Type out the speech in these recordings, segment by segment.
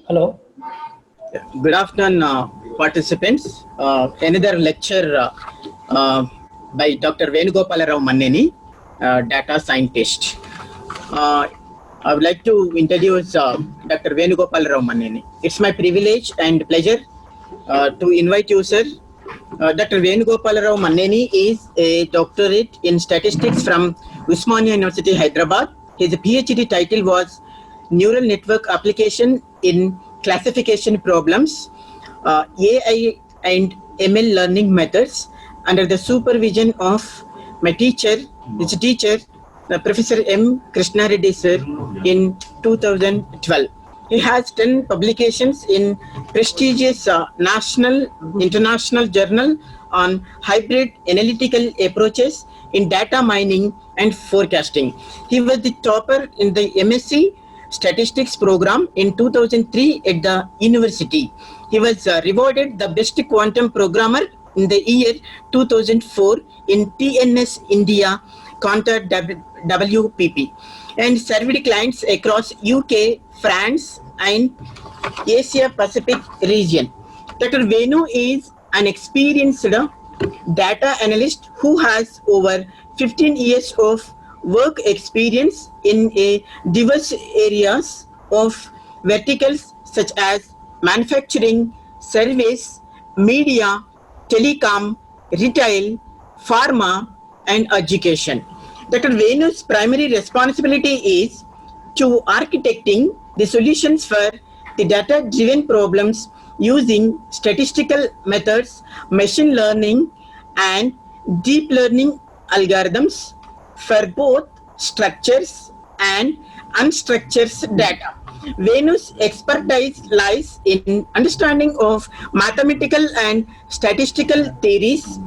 Hello. Good afternoon, participants. Another lecture uh, by Dr. Venugopala Rao Manneni, data scientist. I would like to introduce Dr. Venugopala Rao Manneni. It's my privilege and pleasure to invite you, sir. Dr. Venugopala Rao Manneni is a doctorate in statistics from Usmania University, Hyderabad. His PhD title was Neural Network Application in Classification Problems, AI and ML Learning Methods, under the supervision of my teacher, his teacher, Professor M. Krishna Reddy sir, in 2012. He has 10 publications in prestigious national, international journal on hybrid analytical approaches in data mining and forecasting. He was the topper in the MSc Statistics program in 2003 at the university. He was rewarded the best quantum programmer in the year 2004 in TNS India Contact WPP and served clients across UK, France, and Asia Pacific region. Dr. Venu is an experienced data analyst who has over 15 years of work experience in a diverse areas of verticals such as manufacturing, service, media, telecom, retail, pharma, and education. Dr. Venu's primary responsibility is to architecting the solutions for the data-driven problems using statistical methods, machine learning, and deep learning algorithms for both structures and unstructured data. Venu's expertise lies in understanding of mathematical and statistical theories,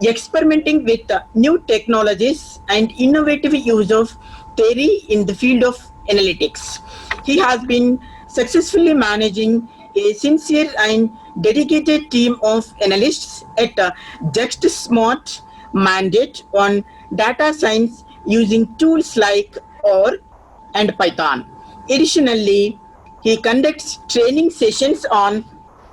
experimenting with new technologies, and innovative use of theory in the field of analytics. He has been successfully managing a sincere and dedicated team of analysts at JustSmart mandate on data science using tools like OR and Python. Additionally, he conducts training sessions on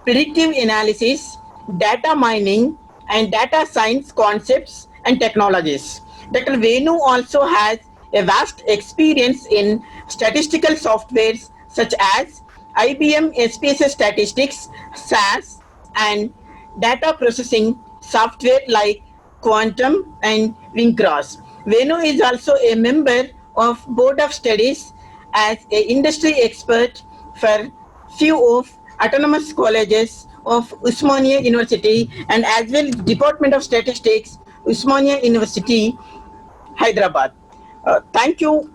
predictive analysis, data mining, and data science concepts and technologies. Dr. Venu also has a vast experience in statistical softwares such as IBM SPSS Statistics, SAS, and data processing software like Quantum and Wingcross. Venu is also a member of Board of Studies as an industry expert for few of autonomous colleges of Usmania University and as well Department of Statistics, Usmania University, Hyderabad. Thank you,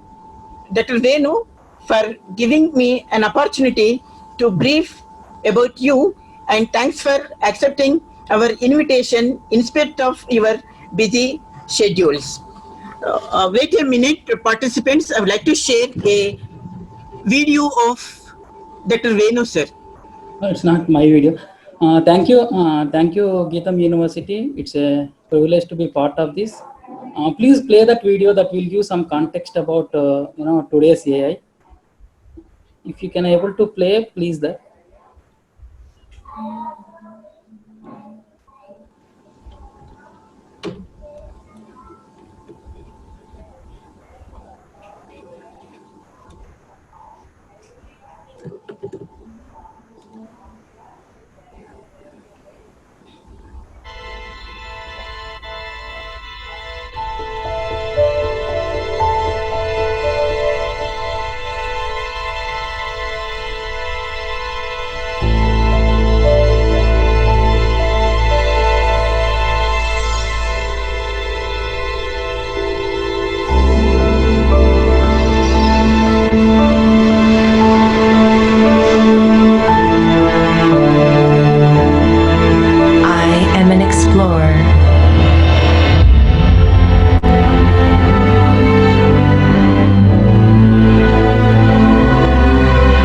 Dr. Venu, for giving me an opportunity to brief about you, and thanks for accepting our invitation in spite of your busy schedules. Wait a minute, participants. I would like to share a video of Dr. Venu, sir. It's not my video. Thank you, Geetam University. It's a privilege to be part of this. Please play that video that will give some context about today's AI. If you can able to play, please that. I am an explorer.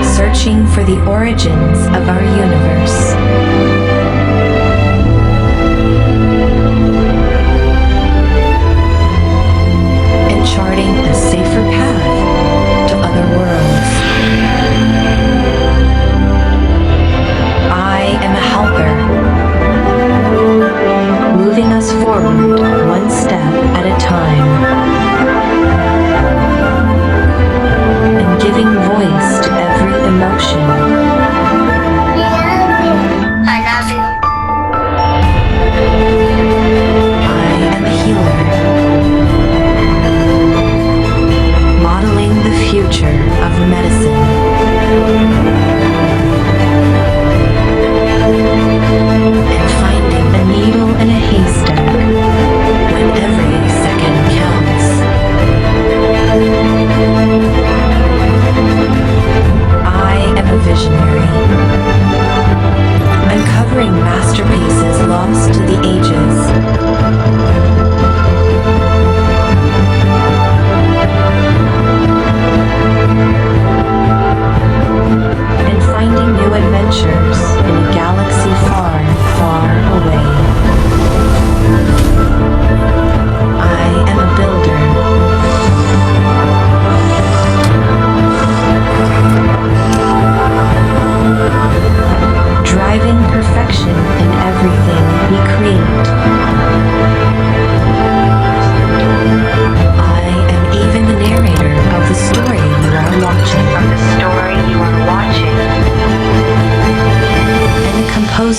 Searching for the origins of our universe. And charting a safer path to other worlds.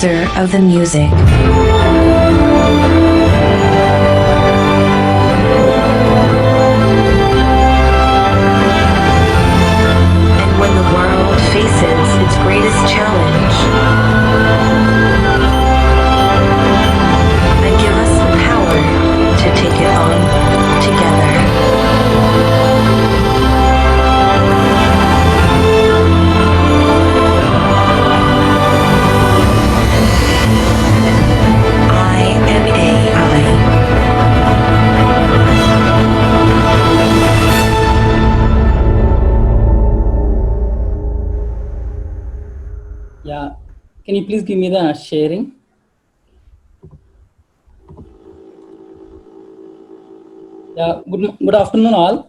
composer of the music. And when the world faces its greatest challenge, I give us the power to take it on together. I am AI. Yeah, can you please give me the sharing? Yeah, good afternoon all.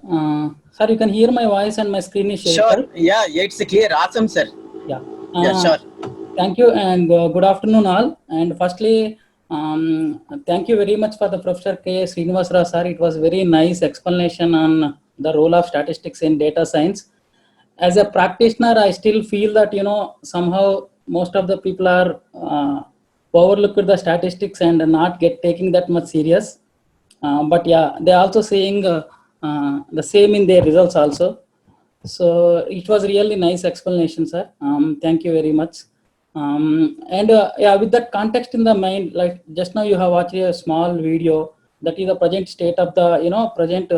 Sir, you can hear my voice and my screen is sharing, Sure. correct? Yeah, it's clear. Awesome, sir. Yeah. Yeah, sure. Thank you and good afternoon all. And firstly, thank you very much for the Professor K. Srinivasarao sir. It was very nice explanation on the role of statistics in data science. As a practitioner, I still feel that somehow most of the people are overlooked the statistics and not taking that much serious. But yeah, they also saying the same in their results also. So it was really nice explanation, sir. Thank you very much. And yeah, with that context in the mind, like just now you have watched a small video that is the present state of the present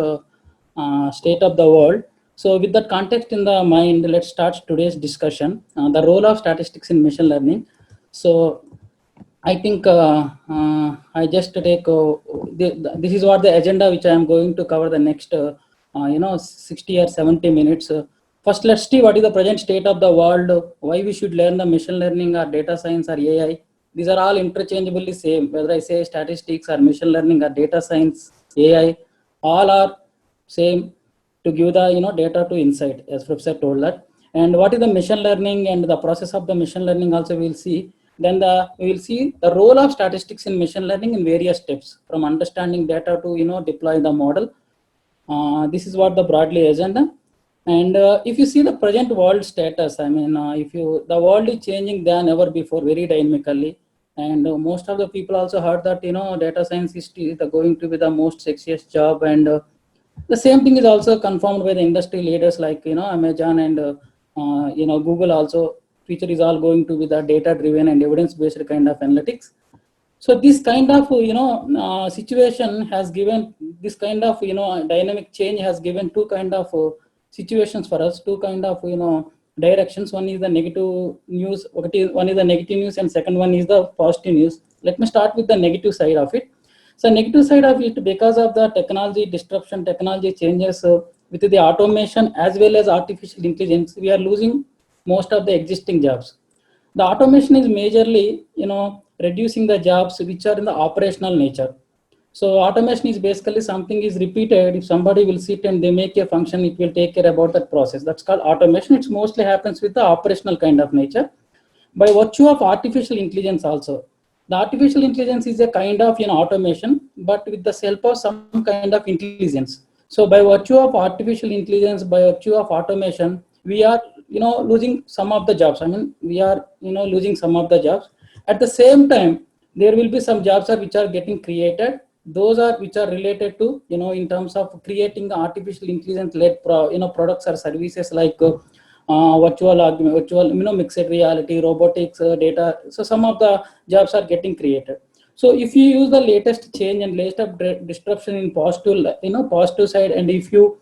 state of the world. So with that context in the mind, let's start today's discussion. The role of statistics in machine learning. So I think I just take this is what the agenda which I am going to cover the next 60 or 70 minutes. First, let's see what is the present state of the world. Why we should learn the machine learning or data science or AI. These are all interchangeably same. Whether I say statistics or machine learning or data science, AI, all are same to give the data to insight, as Professor told that. And what is the machine learning and the process of the machine learning also we'll see. Then we will see the role of statistics in machine learning in various steps, from understanding data to deploy the model. This is what the broadly agenda. And if you see the present world status, I mean, the world is changing than ever before, very dynamically. And most of the people also heard that data science is going to be the most sexiest job. And the same thing is also confirmed by the industry leaders like Amazon and Google also. Future is all going to be the data driven and evidence based kind of analytics. So this kind of situation has given this kind of dynamic change has given two kind of situations for us, two kind of directions. One is the negative news, one is the negative news, and second one is the positive news. Let me start with the negative side of it. So negative side of it, because of the technology disruption, technology changes with the automation as well as artificial intelligence, we are losing most of the existing jobs. The automation is majorly reducing the jobs which are in the operational nature. So automation is basically something is repeated. If somebody will sit and they make a function, it will take care about that process. That's called automation. It mostly happens with the operational kind of nature. By virtue of artificial intelligence also, the artificial intelligence is a kind of automation, but with the help of some kind of intelligence. So by virtue of artificial intelligence, by virtue of automation, we are losing some of the jobs. I mean, we are losing some of the jobs. At the same time, there will be some jobs which are getting created. Those are which are related to in terms of creating the artificial intelligence led products or services like virtual mixed reality, robotics, data. So some of the jobs are getting created. So if you use the latest change and latest disruption in positive side, and if you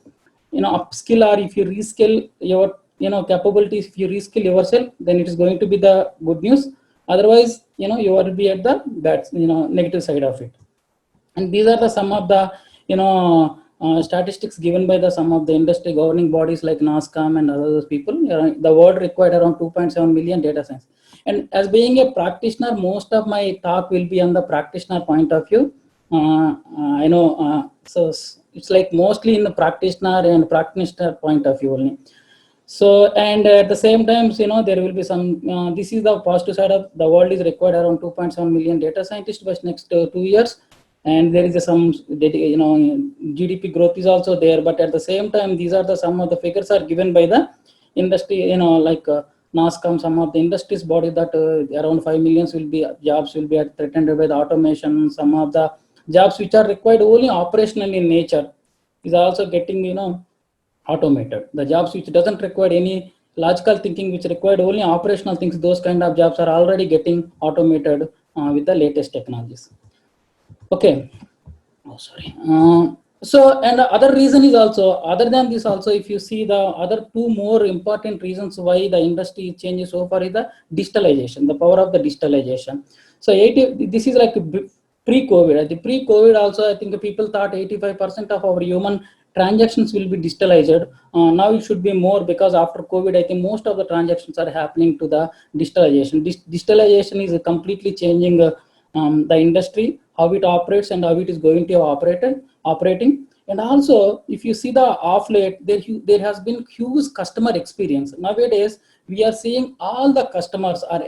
upskill or if you reskill your capabilities, if you reskill yourself, then it is going to be the good news. Otherwise, you will be at the bad negative side of it. And these are the some of the statistics given by the some of the industry governing bodies like NASCOM and other people. The world required around 2.7 million data science. And as being a practitioner, most of my talk will be on the practitioner point of view. So it's like mostly in the practitioner point of view only. So, and at the same time, there will be some, this is the positive side of the world is required around 2.7 million data scientists by next 2 years. And there is some, GDP growth is also there. But at the same time, these are the some of the figures are given by the industry, NASCOM, some of the industries body that around 5 million jobs will be threatened by the automation. Some of the jobs which are required only operational in nature is also getting, automated. The jobs which doesn't require any logical thinking, which required only operational things, those kind of jobs are already getting automated with the latest technologies. Okay. Oh, sorry. So, and the other reason is also, other than this also, if you see the other two more important reasons why the industry changes so far is the digitalization, the power of the digitalization. So this is like pre-COVID. The pre-COVID also, I think people thought 85% of our human transactions will be digitalized. Now it should be more, because after COVID, I think most of the transactions are happening to the digitalization. Digitalization is completely changing the industry, how it operates and how it is going to operating. And also, if you see the off late, there has been huge customer experience. Nowadays, we are seeing all the customers are,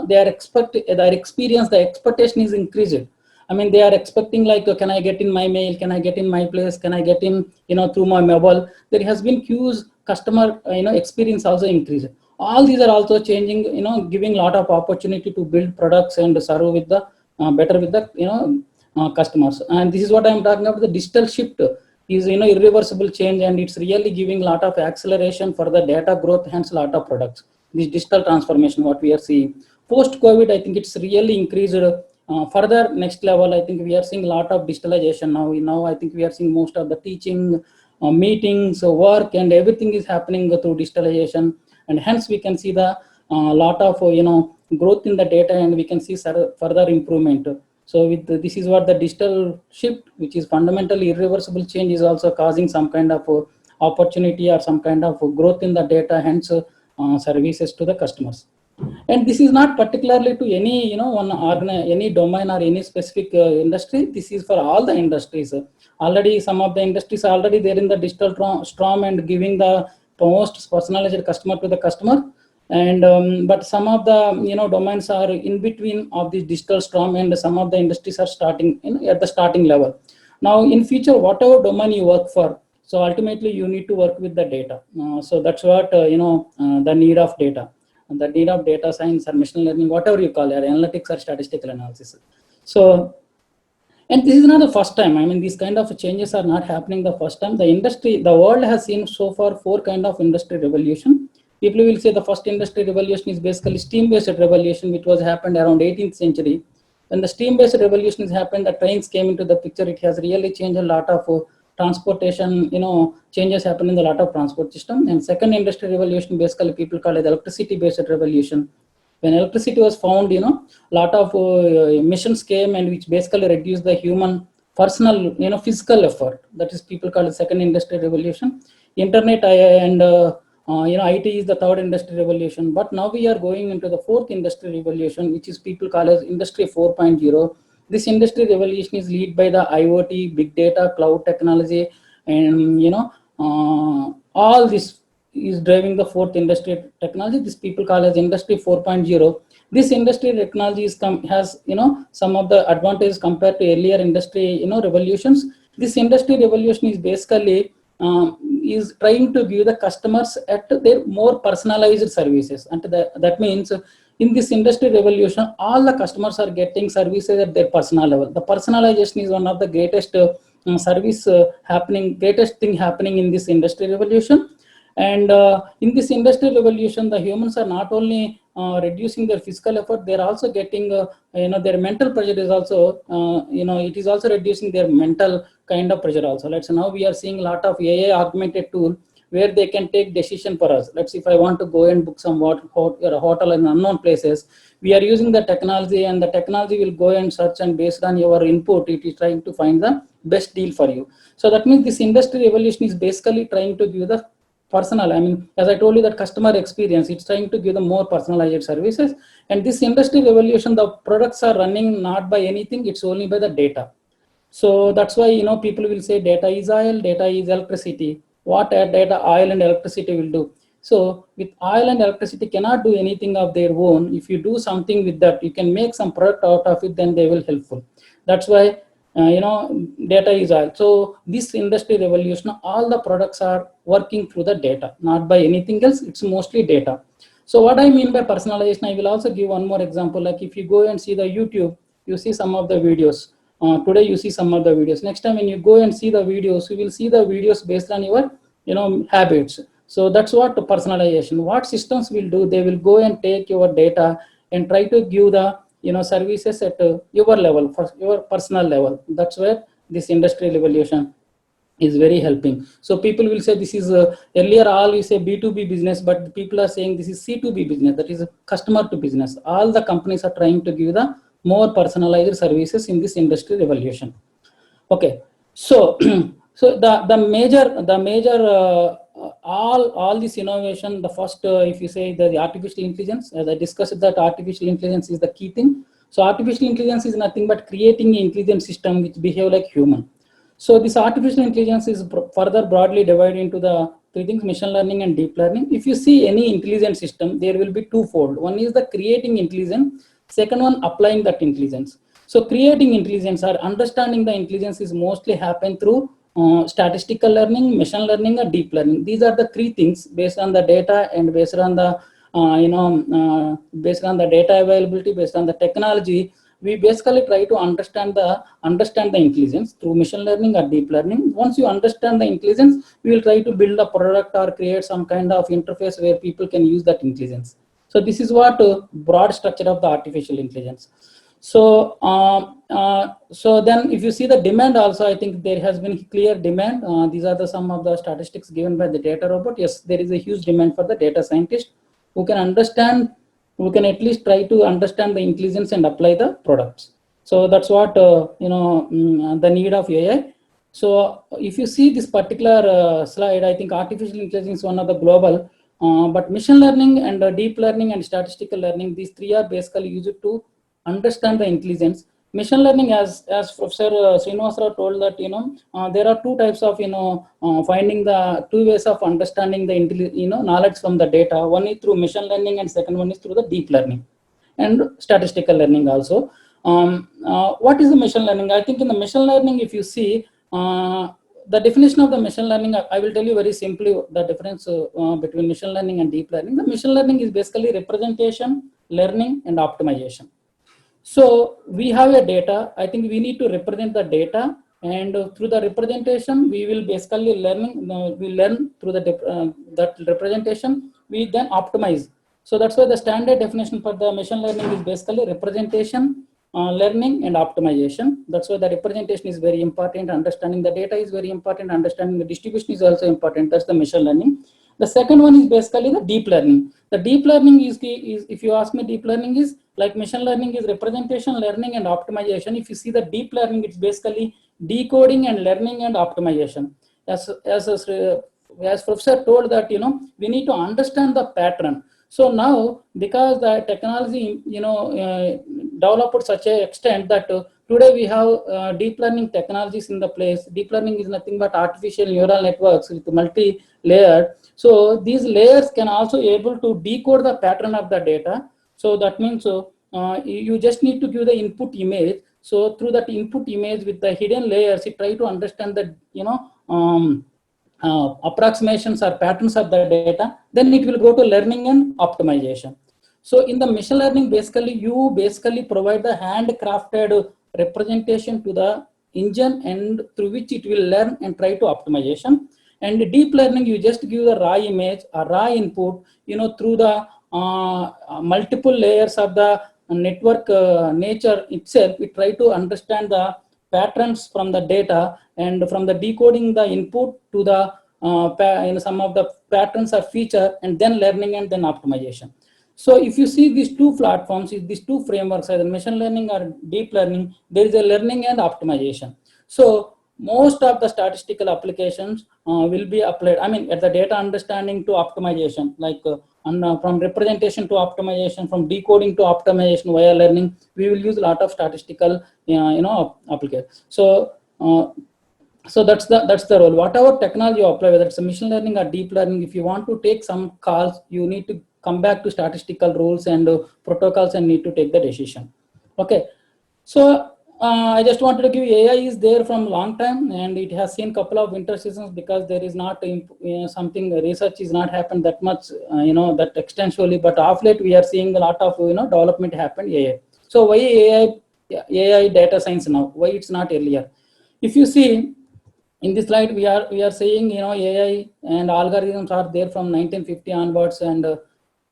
their experience, the expectation is increased. I mean, they are expecting like, can I get in my mail? Can I get in my place? Can I get in, through my mobile? There has been huge customer, experience also increased. All these are also changing, giving a lot of opportunity to build products and serve with the better with the, customers. And this is what I'm talking about. The digital shift is, irreversible change, and it's really giving a lot of acceleration for the data growth, hence a lot of products. This digital transformation, what we are seeing post COVID, I think it's really increased further next level. I think we are seeing a lot of digitalization now. I think we are seeing most of the teaching, meetings, work, and everything is happening through digitalization, and hence we can see the lot of growth in the data, and we can see further improvement. So this is what the digital shift, which is fundamentally irreversible change, is also causing some kind of opportunity or some kind of growth in the data, hence services to the customers. And this is not particularly to any any domain or any specific industry. This is for all the industries. Already some of the industries are already there in the digital storm and giving the most personalized customer to the customer. And but some of the domains are in between of this digital storm, and some of the industries are starting at the starting level. Now in future, whatever domain you work for, so ultimately you need to work with the data. So that's what the need of data, and the need of data science or machine learning, whatever you call it, analytics or statistical analysis. So, and this is not the first time. I mean, these kind of changes are not happening the first time. The world has seen so far 4 kind of industry revolution. People will say the first industry revolution is basically steam-based revolution, which was happened around 18th century. When the steam-based revolution has happened, the trains came into the picture. It has really changed a lot of transportation, changes happen in the lot of transport system. And second industry revolution, basically people call it electricity-based revolution. When electricity was found, lot of missions came, and which basically reduced the human personal, physical effort. That is people call it second industry revolution. Internet and IT is the third industry revolution. But now we are going into the fourth industry revolution, which is people call as industry 4.0. This industry revolution is led by the IoT, big data, cloud technology, and all this is driving the fourth industry technology. This people call as industry 4.0. This industry technology has some of the advantages compared to earlier industry revolutions. This industry revolution is basically is trying to give the customers at their more personalized services, and that means in this industry revolution, all the customers are getting services at their personal level. The personalization is one of the greatest greatest thing happening in this industry revolution. And in this industry revolution, the humans are not only reducing their physical effort, they're also getting their mental pressure is also it is also reducing their mental kind of pressure also. Let's say now we are seeing a lot of AI augmented tool where they can take decision for us. Let's say if I want to go and book some hotel in unknown places, we are using the technology, and the technology will go and search, and based on your input, it is trying to find the best deal for you. So that means this industry revolution is basically trying to give the personal, I mean, as I told you, that customer experience, it's trying to give them more personalized services. And this industry revolution, the products are running not by anything, it's only by the data. So that's why people will say data is oil, data is electricity. What data, oil and electricity will do? So with oil and electricity cannot do anything of their own. If you do something with that, you can make some product out of it, then they will helpful. That's why data is oil. So this industry revolution, all the products are working through the data, not by anything else. It's mostly data. So what I mean by personalization, I will also give one more example. Like if you go and see the YouTube, you see some of the videos. Today you see some of the videos. Next time when you go and see the videos, you will see the videos based on your habits. So that's what personalization. What systems will do, they will go and take your data and try to give the services at your level, for your personal level. That's where this industrial evolution is very helping. So people will say this is earlier all you say B2B business, but people are saying this is C2B business, that is customer to business. All the companies are trying to give the more personalized services in this industrial revolution. Okay, so so the major all this innovation, the first if you say the artificial intelligence, as I discussed, that artificial intelligence is the key thing. So artificial intelligence is nothing but creating an intelligent system which behave like human. So this artificial intelligence is further broadly divided into the three things: machine learning and deep learning. If you see any intelligent system, there will be twofold. One is the creating intelligence, second one applying that intelligence. So creating intelligence or understanding the intelligence is mostly happen through statistical learning, machine learning, or deep learning. These are the three things based on the data and based on the based on the data availability, based on the technology. We basically try to understand the intelligence through machine learning or deep learning. Once you understand the intelligence, we will try to build a product or create some kind of interface where people can use that intelligence. So this is what broad structure of the artificial intelligence. So so then if you see the demand also, I think there has been clear demand. These are the some of the statistics given by the data robot. Yes, there is a huge demand for the data scientist who can understand, who can at least try to understand the intelligence and apply the products. So that's what the need of AI. So if you see this particular slide, I think artificial intelligence is one of the global, but machine learning and deep learning and statistical learning, these three are basically used to understand the intelligence. Machine learning, as Professor Srinivas Rao told, that there are two types of finding the two ways of understanding the knowledge from the data. One is through machine learning, and second one is through the deep learning and statistical learning also. What is the machine learning? I think in the machine learning, if you see the definition of the machine learning, I will tell you very simply the difference between machine learning and deep learning. The machine learning is basically representation, learning, and optimization. So we have a data. I think we need to represent the data, and through the representation, we will basically we learn through that representation. We then optimize. So that's why the standard definition for the machine learning is basically representation, learning, and optimization. That's why the representation is very important. Understanding the data is very important. Understanding the distribution is also important. That's the machine learning. The second one is basically the deep learning. The deep learning is if you ask me, deep learning is like machine learning is representation, learning, and optimization. If you see the deep learning, it's basically decoding and learning and optimization. As Professor told that we need to understand the pattern. So now, because the technology developed such an extent that today we have deep learning technologies in the place. Deep learning is nothing but artificial neural networks with multi-layered. So these layers can also able to decode the pattern of the data. So that means you just need to give the input image. So through that input image with the hidden layers, you try to understand the approximations or patterns of the data. Then it will go to learning and optimization. So in the machine learning, basically you provide the handcrafted representation to the engine, and through which it will learn and try to optimization. And deep learning, you just give the raw image or raw input, through the multiple layers of the network nature itself. We try to understand the patterns from the data, and from the decoding the input to the some of the patterns or feature, and then learning and then optimization. So if you see these two platforms, these two frameworks, either machine learning or deep learning, there is a learning and optimization. So most of the statistical applications will be applied, at the data understanding to optimization, like from representation to optimization, from decoding to optimization via learning, we will use a lot of statistical application. So so that's the role. Whatever technology you apply, whether it's a machine learning or deep learning, if you want to take some calls, you need to come back to statistical rules and protocols and need to take the decision. Okay. So I just wanted to give AI is there from long time, and it has seen couple of winter seasons because there is not something research is not happened that much that extensively. But of late we are seeing a lot of development happen AI. So why AI data science now? Why it's not earlier? If you see in this slide, we are saying AI and algorithms are there from 1950 onwards, and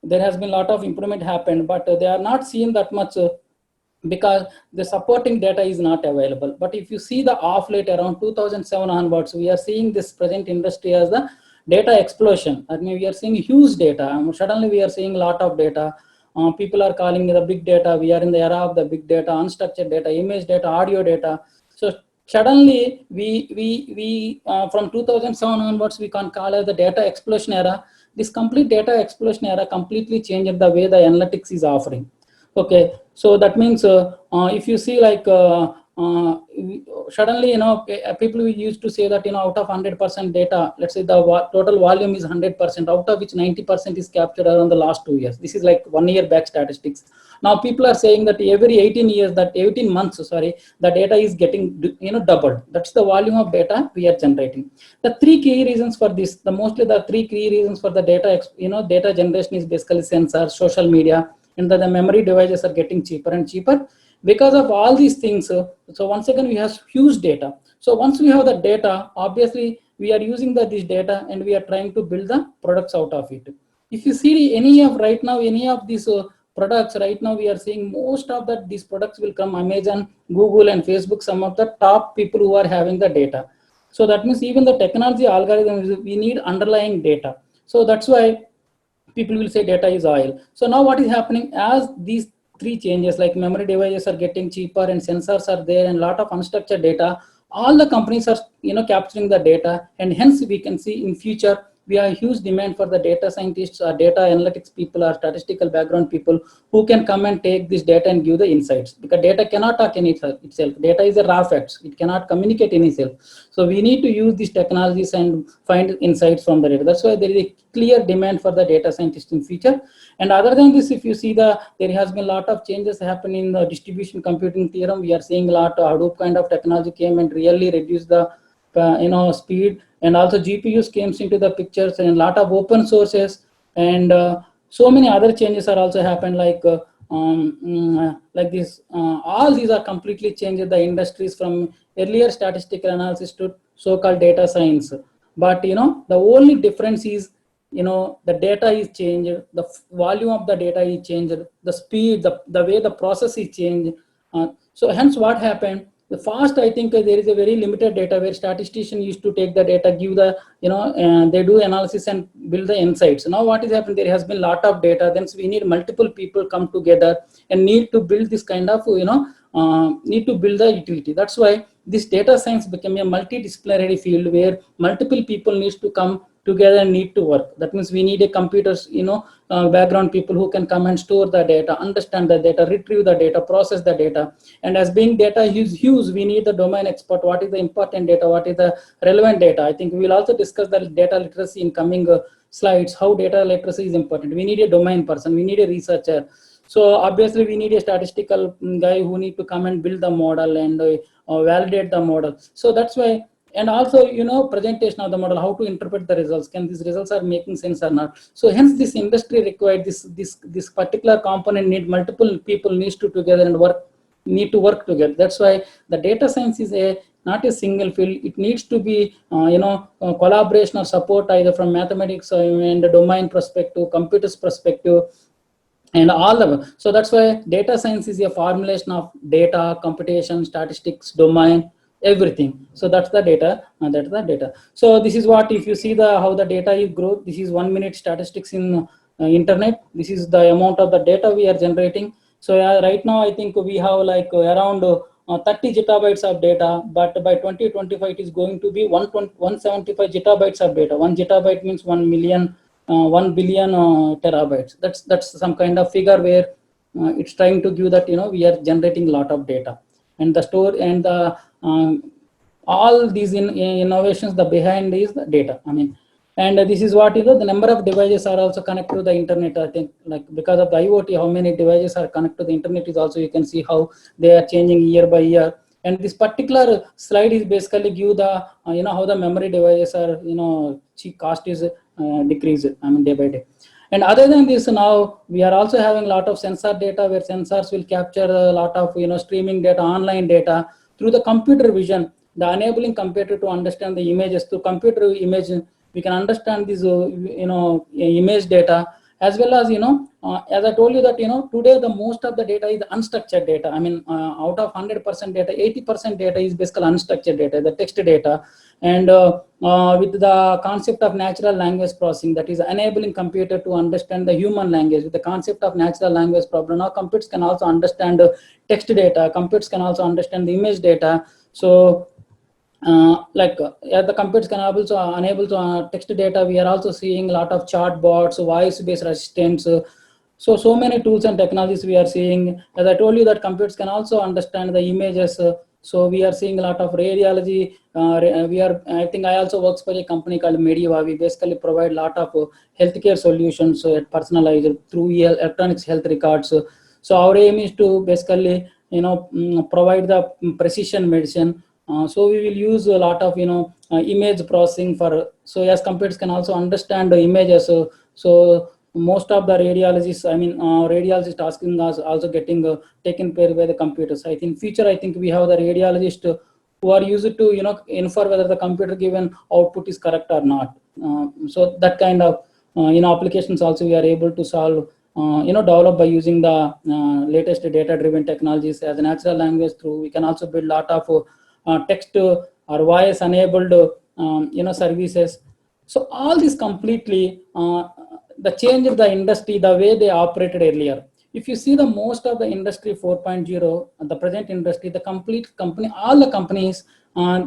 there has been a lot of improvement happened, but they are not seen that much. Because the supporting data is not available. But if you see the off late around 2007 onwards, we are seeing this present industry as the data explosion. I mean, we are seeing huge data. Suddenly we are seeing a lot of data. People are calling it the big data. We are in the era of the big data, unstructured data, image data, audio data. So suddenly we from 2007 onwards, we can call it the data explosion era. This complete data explosion era completely changed the way the analytics is offering. Okay, so that means if you see like suddenly people we used to say that out of 100% data, let's say the total volume is 100%, out of which 90% is captured around the last 2 years. This is like 1 year back statistics. Now people are saying that every 18 years, that 18 months, sorry, the data is getting doubled. That's the volume of data we are generating. The three key reasons for this, the three key reasons for the data data generation is basically sensors, social media, and the memory devices are getting cheaper and cheaper. Because of all these things, so once again we have huge data. So once we have the data, obviously we are using this data and we are trying to build the products out of it. If you see any of these products right now, we are seeing most of these products will come Amazon, Google, and Facebook, some of the top people who are having the data. So that means even the technology algorithms, we need underlying data. So that's why people will say data is oil. So now what is happening, as these three changes, like memory devices are getting cheaper and sensors are there and a lot of unstructured data, all the companies are capturing the data, and hence we can see in future we have a huge demand for the data scientists or data analytics people or statistical background people who can come and take this data and give the insights, because data cannot talk in itself. Data is a raw facts, it cannot communicate in itself. So we need to use these technologies and find insights from the data. That's why there is a clear demand for the data scientist in future. And other than this, if you see there has been a lot of changes happening in the distribution computing theorem. We are seeing a lot of Hadoop kind of technology came and really reduced the speed, and also GPUs came into the pictures, and a lot of open sources, and so many other changes are also happened, like this. All these are completely changed the industries from earlier statistical analysis to so-called data science. But the only difference is the data is changed, the volume of the data is changed, the speed, the way the process is changed. So hence what happened, the fast, I think there is a very limited data where statistician used to take the data, give the they do analysis and build the insights. Now what is happening, there has been a lot of data, then we need multiple people come together and need to build this kind of need to build the utility. That's why this data science became a multidisciplinary field where multiple people needs to come together and need to work. That means we need a computers, background people who can come and store the data, understand the data, retrieve the data, process the data. And as being data is huge, we need the domain expert. What is the important data? What is the relevant data? I think we will also discuss the data literacy in coming slides, how data literacy is important. We need a domain person, we need a researcher. So obviously we need a statistical guy who need to come and build the model and validate the model. So that's why, and also presentation of the model, how to interpret the results, can these results are making sense or not. So hence this industry required this particular component, need multiple people needs to together and need to work together. That's why the data science is not a single field. It needs to be collaboration or support either from mathematics and the domain perspective, computers perspective, and all of it. So that's why data science is a formulation of data, computation, statistics, domain, everything. So that's the data, and that's the data. So this is what, if you see how the data is growth, this is 1 minute statistics in internet. This is the amount of the data we are generating. So right now I think we have like around 30 gigabytes of data, but by 2025 it is going to be 175 gigabytes of data. 1 gigabyte means 1 million 1 billion terabytes. That's some kind of figure where it's trying to give that we are generating a lot of data, and the store and the all these innovations, the behind is the data. I mean, And this is what, the number of devices are also connected to the internet. I think, like, because of the IoT, how many devices are connected to the internet is also, you can see how they are changing year by year. And this particular slide is basically give the how the memory devices are, cheap cost is decreased, I mean, day by day. And other than this, now we are also having a lot of sensor data, where sensors will capture a lot of streaming data, online data through the computer vision, the enabling computer to understand the images through computer image. We can understand this image data, as well as as I told you that today the most of the data is unstructured data. I mean, out of 100% data, 80% data is basically unstructured data, the text data. And with the concept of natural language processing, that is enabling computer to understand the human language. With the concept of natural language problem, now computers can also understand text data, computers can also understand the image data. So the computers can also enable to text data. We are also seeing a lot of chatbots, voice-based assistants. So many tools and technologies we are seeing. As I told you, that computers can also understand the images. So we are seeing a lot of radiology. I think I also works for a company called Mediva. We basically provide a lot of healthcare solutions, personalized through electronics health records. So our aim is to basically provide the precision medicine. So we will use a lot of image processing for, so as computers can also understand the images. So most of the radiologists, I mean, radiologist asking us also getting taken care by the computers. I think future, I think we have the radiologist who are used to infer whether the computer given output is correct or not. So that kind of applications also we are able to solve, develop by using the latest data driven technologies. As a natural language through, we can also build a lot of text or voice enabled services. So all this completely the change of the industry, the way they operated earlier. If you see the most of the industry 4.0, the present industry, the complete company, all the companies,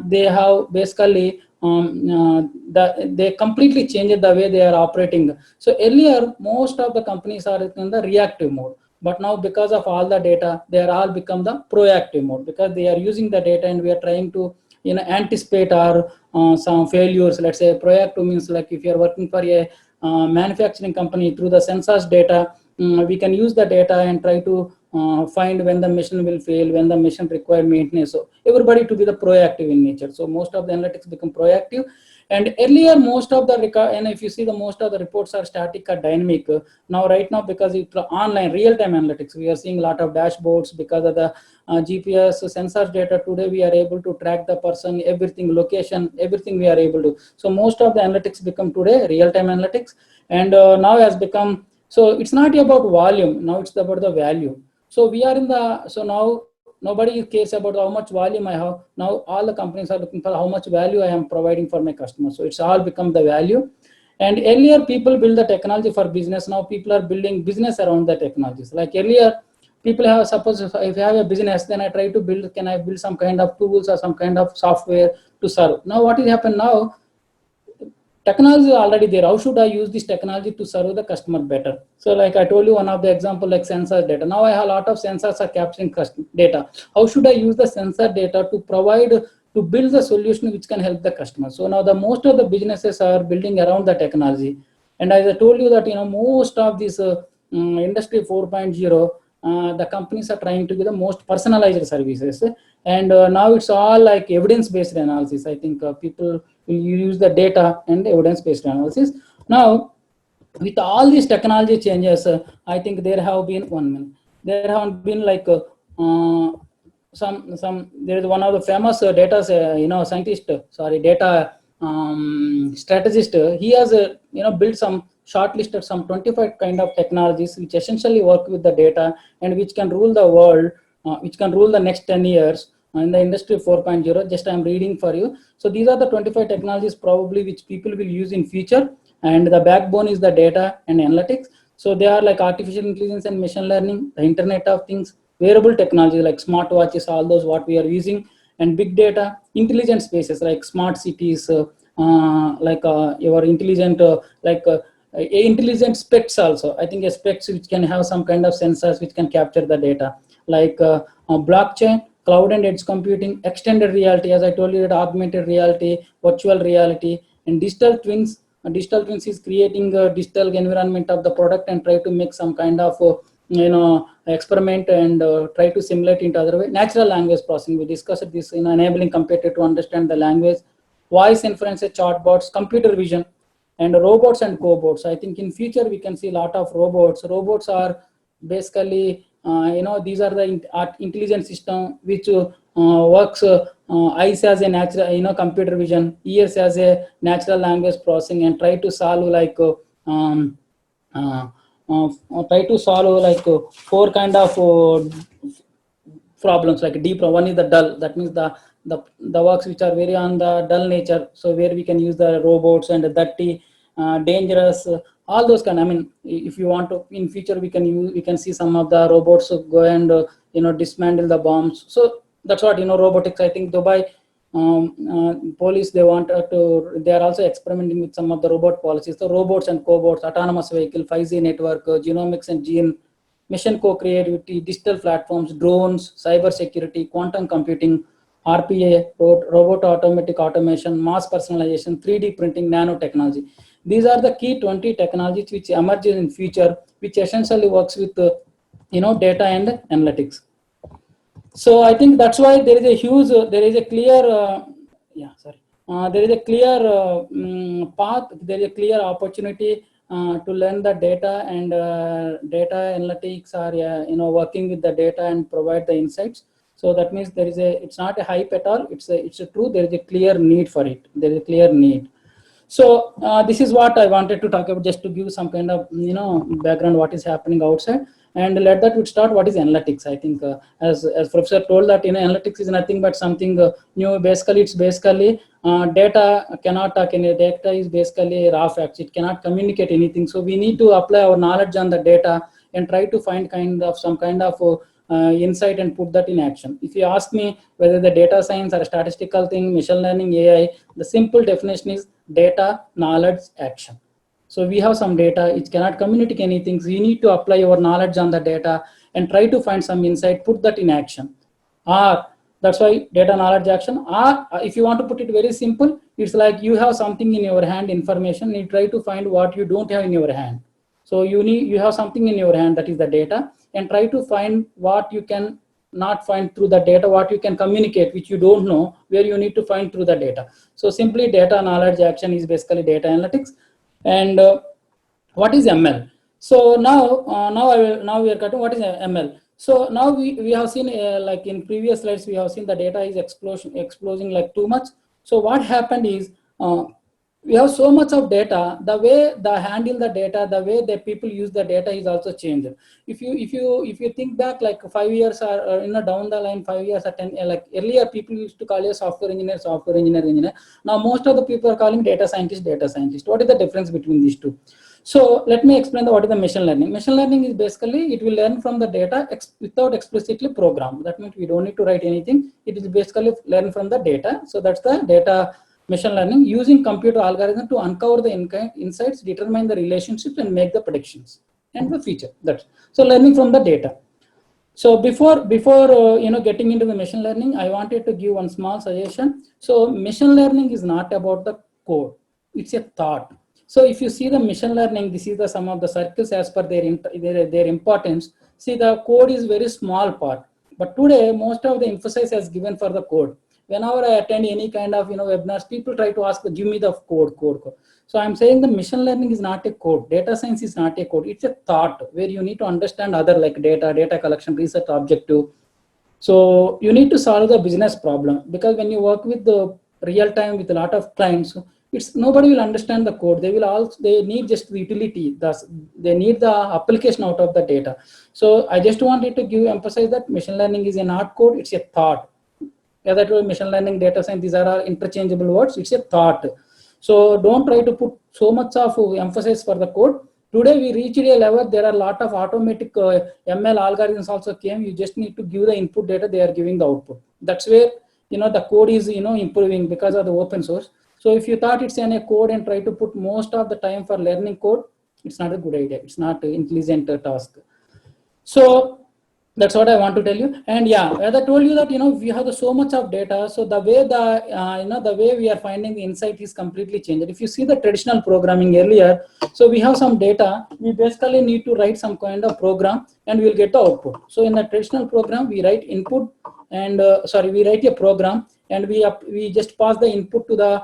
they have basically they completely changed the way they are operating. So earlier, most of the companies are in the reactive mode. But now, because of all the data, they are all become the proactive mode, because they are using the data and we are trying to anticipate our some failures. Let's say proactive means, like, if you are working for a manufacturing company, through the sensors data, we can use the data and try to find when the machine will fail, when the machine require maintenance. So everybody to be the proactive in nature. So most of the analytics become proactive. And earlier, most of the record, and if you see the most of the reports are static or dynamic. Now, right now, because it's online real-time analytics, we are seeing a lot of dashboards because of the GPS sensor data. Today, we are able to track the person, everything, location, everything we are able to. So most of the analytics become today real-time analytics, and now has become. So it's not about volume. Now it's about the value. So we are in the. So now nobody cares about how much volume I have. Now all the companies are looking for how much value I am providing for my customers. So it's all become the value. And earlier people build the technology for business. Now people are building business around the technologies. Like earlier, people have, suppose if I have a business, then I try to build, can I build some kind of tools or some kind of software to serve. Now what will happen now? Technology is already there. How should I use this technology to serve the customer better? So like I told you, one of the example, like sensor data. Now I have a lot of sensors are capturing data. How should I use the sensor data to provide, to build the solution which can help the customer? So now the most of the businesses are building around the technology. And as I told you that, most of this industry 4.0, the companies are trying to give the most personalized services. And now it's all like evidence-based analysis. I think people will use the data and evidence-based analysis. Now, with all these technology changes, I think there have been like there is one of the famous data scientist, data strategist. He has built some shortlisted some 25 kind of technologies which essentially work with the data and which can rule the world, which can rule the next 10 years in the industry 4.0. Just I'm reading for you. So these are the 25 technologies probably which people will use in future, and the backbone is the data and analytics. So they are like artificial intelligence and machine learning, the Internet of Things, wearable technology like smartwatches, all those what we are using, and big data, intelligent spaces like smart cities, your intelligent intelligent specs also. I think a specs which can have some kind of sensors which can capture the data, like blockchain, cloud and edge computing, extended reality, as I told you, that augmented reality, virtual reality, and digital twins, Digital twins is creating a digital environment of the product and try to make some kind of experiment and try to simulate into other way. Natural language processing, we discussed this, enabling computer to understand the language, voice inference, chatbots, computer vision, and robots and cobots. I think in future we can see a lot of robots. Robots are basically these are the intelligent system which works eyes as a natural computer vision, ears as a natural language processing, and try to solve like four kind of problems, like deep. One is the dull, that means the works which are very on the dull nature, so where we can use the robots, and dirty, dangerous, all those kind. I mean, if you want to in future, we can see some of the robots go and dismantle the bombs. So that's what robotics. I think Dubai police, they are also experimenting with some of the robot policies. So robots and cobots, autonomous vehicle, 5G network, genomics and gene, mission co-creativity, digital platforms, drones, cyber security, quantum computing, RPA, robot automatic automation, mass personalization, 3D printing, nanotechnology. These are the key 20 technologies which emerge in future, which essentially works with data and analytics. So I think that's why there is a huge, there is a clear, there is a clear path, there is a clear opportunity to learn the data, and data analytics are working with the data and provide the insights. So that means it's not a hype at all. It's a true. There is a clear need for it. There is a clear need. So this is what I wanted to talk about, just to give some kind of background what is happening outside, and let that would start what is analytics. I think as Professor told that analytics is nothing but something new. Basically, it's basically data cannot talk. Any data is basically raw facts. It cannot communicate anything. So we need to apply our knowledge on the data and try to find some kind of insight and put that in action. If you ask me whether the data science or a statistical thing, machine learning, AI, the simple definition is data, knowledge, action. So we have some data, it cannot communicate anything. So you need to apply your knowledge on the data and try to find some insight, put that in action. Or that's why data, knowledge, action. Or if you want to put it very simple, it's like you have something in your hand, information, you try to find what you don't have in your hand. So you have something in your hand, that is the data, and try to find what you can not find through the data, what you can communicate, which you don't know, where you need to find through the data. So simply data, knowledge, action is basically data analytics. And what is ML? So now we are cutting what is ML. So now we have seen like in previous slides, we have seen the data is exploding like too much. So what happened is we have so much of data, the way they handle the data, the way the people use the data is also changed. If you think back like 5 years or down the line, 5 years or 10, like earlier people used to call you software engineer. Now most of the people are calling data scientist. What is the difference between these two? So let me explain what is the machine learning. Machine learning is basically, it will learn from the data without explicitly programmed. That means we don't need to write anything. It is basically learn from the data. So that's the data machine learning, using computer algorithm to uncover the insights, determine the relationships, and make the predictions and the feature. That's so learning from the data. So before getting into the machine learning, I wanted to give one small suggestion. So machine learning is not about the code; it's a thought. So if you see the machine learning, this is the some of the circles as per their importance. See, the code is very small part, but today most of the emphasis is given for the code. Whenever I attend any kind of webinars, people try to ask, give me the code. So I'm saying the machine learning is not a code. Data science is not a code. It's a thought where you need to understand other like data collection, research objective. So you need to solve the business problem, because when you work with the real time with a lot of clients, it's nobody will understand the code. They need just the utility. Thus, they need the application out of the data. So I just wanted to emphasize that machine learning is not code. It's a thought. That way, machine learning, data science, these are all interchangeable words. It's a thought. So don't try to put so much of emphasis for the code. Today we reached a level, there are a lot of automatic ML algorithms also came. You just need to give the input data, they are giving the output. That's where the code is improving because of the open source. So if you thought it's in a code and try to put most of the time for learning code, it's not a good idea. It's not an intelligent task. So That's what I want to tell you. And yeah, as I told you that, we have so much of data, so the way the way we are finding the insight is completely changed. If you see the traditional programming earlier, so we have some data, we basically need to write some kind of program and we'll get the output. So in the traditional program, we write input and we write a program and we just pass the input to the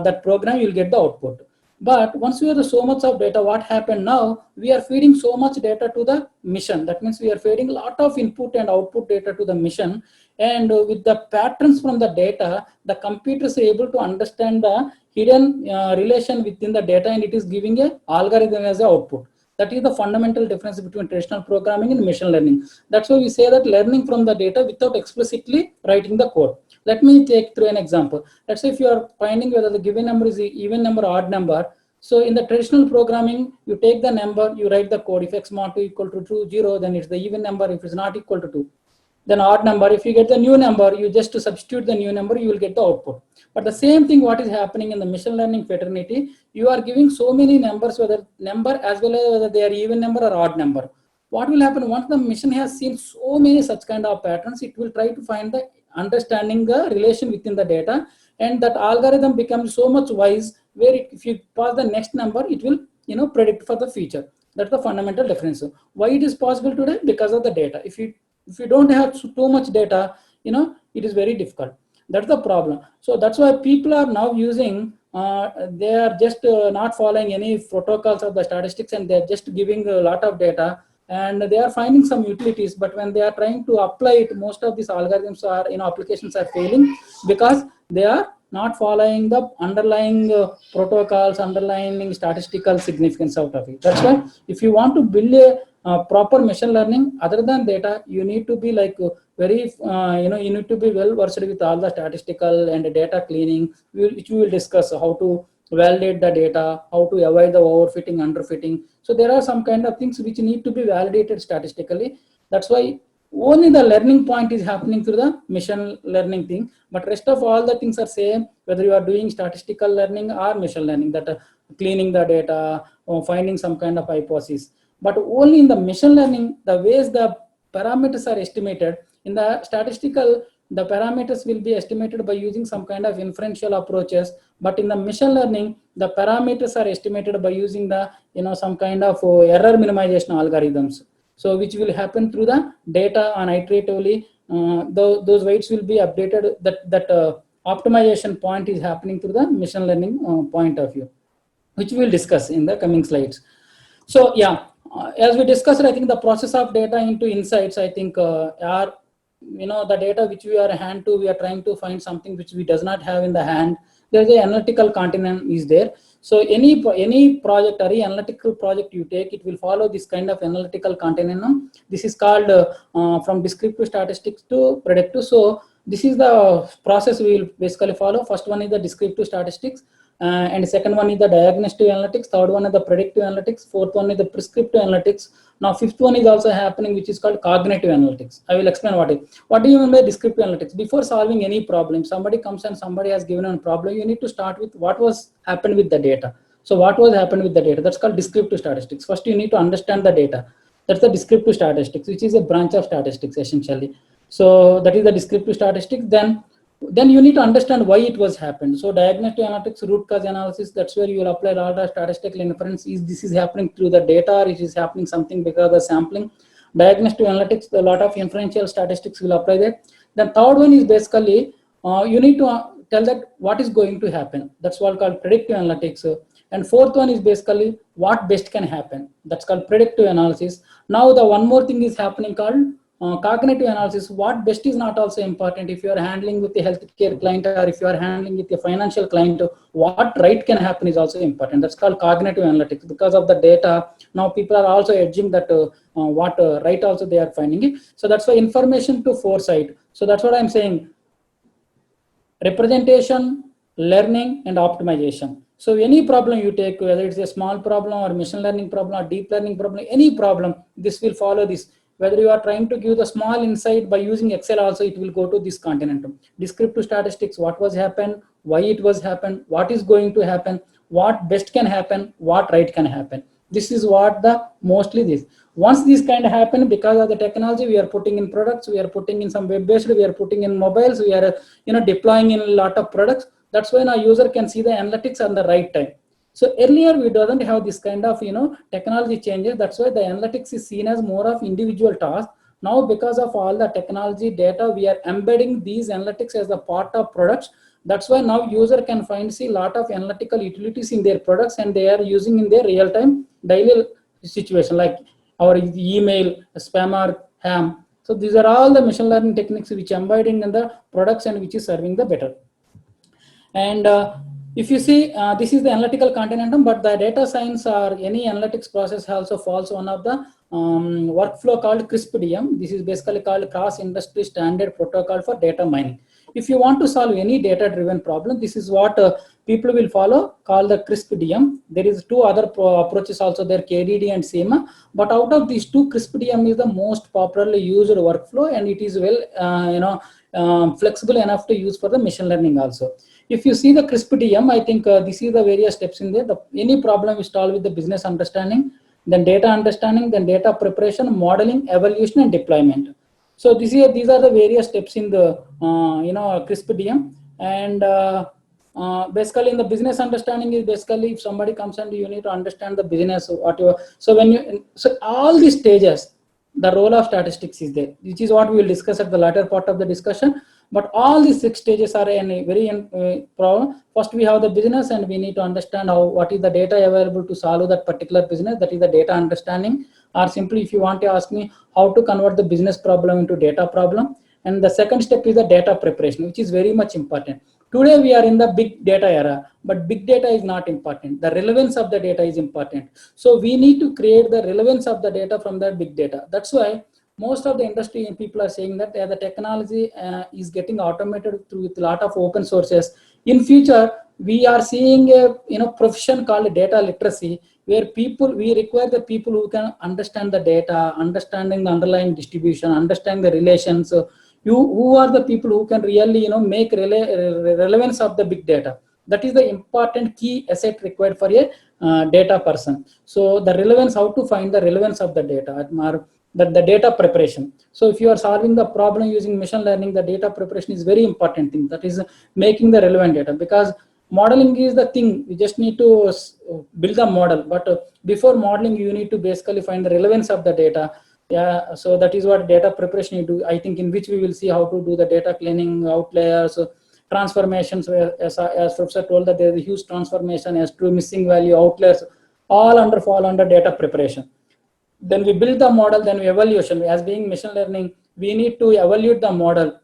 that program, you'll get the output. But once we have so much of data, what happened now? We are feeding so much data to the mission. That means we are feeding a lot of input and output data to the mission. And with the patterns from the data, the computers are able to understand the hidden relation within the data, and it is giving a algorithm as an output. That is the fundamental difference between traditional programming and machine learning. That's why we say that learning from the data without explicitly writing the code. Let me take through an example. Let's say if you are finding whether the given number is even number or odd number. So in the traditional programming, you take the number, you write the code. If x mod 2 equal to 2, 0, then it's the even number. If it's not equal to 2, then odd number. If you get the new number, you just to substitute the new number, you will get the output. But the same thing what is happening in the machine learning fraternity, you are giving so many numbers, whether number as well as whether they are even number or odd number. What will happen once the machine has seen so many such kind of patterns, it will try to find the understanding the relation within the data, and that algorithm becomes so much wise where if you pass the next number, it will predict for the future. That's the fundamental difference. Why it is possible today? Because of the data. If you don't have too much data, it is very difficult. That's the problem. So that's why people are now using they are just not following any protocols of the statistics, and they're just giving a lot of data, and they are finding some utilities. But when they are trying to apply it, most of these algorithms are applications are failing because they are not following the underlying protocols, underlying statistical significance out of it. That's why if you want to build a proper machine learning other than data, you need to be like very you need to be well versed with all the statistical and data cleaning, which we will discuss how to validate the data, how to avoid the overfitting, underfitting. So there are some kind of things which need to be validated statistically. That's why only the learning point is happening through the machine learning thing, but rest of all the things are same, whether you are doing statistical learning or machine learning, that cleaning the data or finding some kind of hypothesis. But only in the machine learning, the ways the parameters are estimated, in the statistical, the parameters will be estimated by using some kind of inferential approaches. But in the machine learning, the parameters are estimated by using the some kind of error minimization algorithms. So which will happen through the data on iteratively. Those weights will be updated. That optimization point is happening through the machine learning point of view, which we will discuss in the coming slides. So yeah, as we discussed, I think the process of data into insights, I think are the data which we are hand to, we are trying to find something which we does not have in the hand. There's a analytical continuum is there. So any project or any analytical project you take, it will follow this kind of analytical continuum. This is called from descriptive statistics to predictive. So this is the process we will basically follow. First one is the descriptive statistics, and second one is the diagnostic analytics, third one is the predictive analytics, fourth one is the prescriptive analytics. Now fifth one is also happening, which is called cognitive analytics. I will explain what do you mean by descriptive analytics. Before solving any problem, somebody comes and somebody has given a problem, you need to start with what was happened with the data. So what was happened with the data, that's called descriptive statistics. First you need to understand the data. That's the descriptive statistics, which is a branch of statistics essentially. So that is the descriptive statistics. Then you need to understand why it was happened. So diagnostic analytics, root cause analysis, that's where you will apply all the statistical inference. Is this is happening through the data, or it is happening something because of the sampling. Diagnostic analytics, a lot of inferential statistics will apply that. Then third one is basically you need to tell that what is going to happen. That's what called predictive analytics. And fourth one is basically what best can happen. That's called predictive analysis. Now the one more thing is happening called cognitive analysis. What best is not also important. If you are handling with the healthcare client, or if you are handling with a financial client, what right can happen is also important. That's called cognitive analytics. Because of the data, now people are also edging that what right also they are finding it. So that's why information to foresight. So that's what I'm saying. Representation, learning, and optimization. So any problem you take, whether it's a small problem or machine learning problem or deep learning problem, any problem, this will follow this. Whether you are trying to give the small insight by using Excel also, it will go to this continuum. Descriptive statistics, what was happened, why it was happened, what is going to happen, what best can happen, what right can happen. This is what the mostly this. Once this kind of happen, because of the technology, we are putting in products, we are putting in some web-based, we are putting in mobiles, we are deploying in a lot of products. That's why now user can see the analytics on the right time. So earlier we doesn't have this kind of technology changes. That's why the analytics is seen as more of individual task. Now because of all the technology data, we are embedding these analytics as a part of products. That's why now user can see lot of analytical utilities in their products, and they are using in their real-time daily situation, like our email, spammer, ham. So these are all the machine learning techniques which are embedding in the products and which is serving the better. And if you see, this is the analytical continuum, but the data science or any analytics process also falls one of the workflow called CRISP-DM. This is basically called cross-industry standard protocol for data mining. If you want to solve any data-driven problem, this is what people will follow, called the CRISP-DM. There is two other approaches also there, KDD and SEMA. But out of these two, CRISP-DM is the most popularly used workflow, and it is well, flexible enough to use for the machine learning also. If you see the CRISP-DM, I think this is the various steps in there. Any problem is solved with the business understanding, then data understanding, then data preparation, modeling, evaluation, and deployment. So these are the various steps in the CRISP-DM. And basically in the business understanding is basically if somebody comes and you need to understand the business, whatever. So all these stages, the role of statistics is there, which is what we will discuss at the latter part of the discussion. But all these 6 stages are a very problem. First, we have the business, and we need to understand what is the data available to solve that particular business. That is the data understanding. Or simply, if you want to ask me how to convert the business problem into data problem. And the second step is the data preparation, which is very much important. Today, we are in the big data era, but big data is not important. The relevance of the data is important. So we need to create the relevance of the data from the big data. That's why most of the industry and people are saying that the technology is getting automated with a lot of open sources. In future, we are seeing a profession called data literacy, where we require the people who can understand the data, understanding the underlying distribution, understand the relations. Who are the people who can really make relevance of the big data. That is the important key asset required for a data person. So the relevance, how to find the relevance of the data, the data preparation. So if you are solving the problem using machine learning, the data preparation is very important thing. That is making the relevant data, because modeling is the thing. You just need to build a model, but before modeling, you need to basically find the relevance of the data. Yeah, so that is what data preparation you do. I think in which we will see how to do the data cleaning, outliers, transformations. As Professor told, that there is a huge transformation as true missing value, outliers, all fall under data preparation. Then we build the model, then we evaluation. As being machine learning, we need to evaluate the model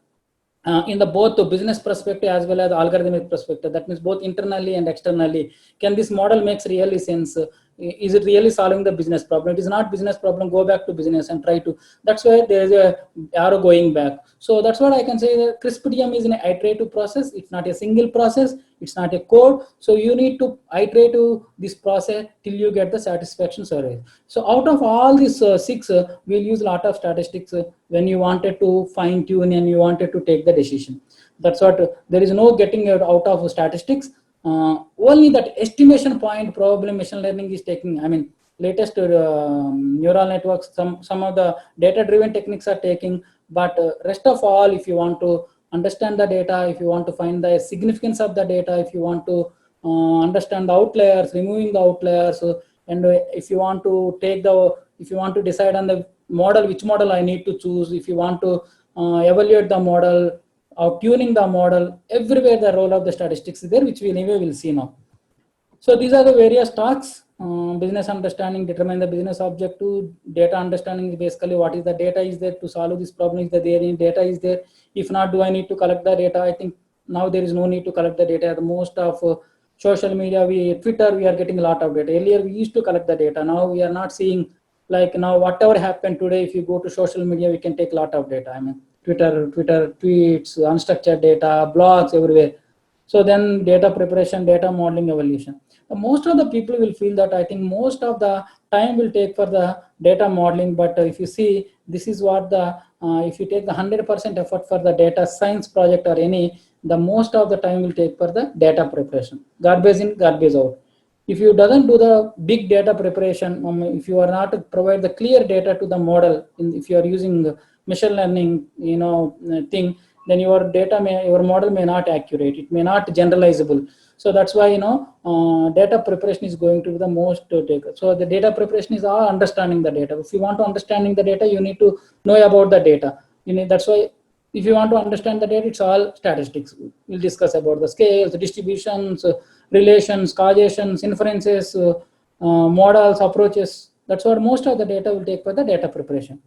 in the both the business perspective as well as algorithmic perspective. That means both internally and externally. Can this model makes really sense? Is it really solving the business problem? It is not business problem, go back to business and try to. That's where there is a arrow going back. So that's what I can say. That CRISP-DM is an iterative process. It's not a single process. It's not a code. So you need to iterate to this process till you get the satisfaction survey. So out of all these 6, we'll use a lot of statistics when you wanted to fine tune and you wanted to take the decision. That's what, there is no getting out of statistics. Only that estimation point probably machine learning is taking. I mean, latest neural networks, some of the data driven techniques are taking, but rest of all, if you want to understand the data, if you want to find the significance of the data, if you want to understand the outliers, removing the outliers, and if you want to if you want to decide on the model, which model I need to choose, if you want to evaluate the model, or tuning the model, everywhere the role of the statistics is there, which we anyway will see now. So these are the various tasks. Business understanding, determine the business objective. Data understanding is basically what is the data is there to solve this problem. Is that there any data is there? If not, do I need to collect the data? I think now there is no need to collect the data. The most of social media, Twitter, we are getting a lot of data. Earlier we used to collect the data. Now we are not seeing, like now whatever happened today, if you go to social media, we can take a lot of data. I mean, Twitter tweets, unstructured data, blogs everywhere. So then data preparation, data modeling, evaluation. Most of the people will feel that I think most of the time will take for the data modeling. But if you see, this is what if you take the 100% effort for the data science project or any, the most of the time will take for the data preparation. Garbage in, garbage out. if you doesn't do the big data preparation, if you are not to provide the clear data to the model, if you are using machine learning, thing, then your your model may not accurate. It may not generalizable. So that's why data preparation is going to be the most take. So the data preparation is all understanding the data. If you want to understanding the data, you need to know about the data. That's why if you want to understand the data, it's all statistics. We'll discuss about the scales, the distributions, relations, causations, inferences, models, approaches. That's what most of the data will take for the data preparation.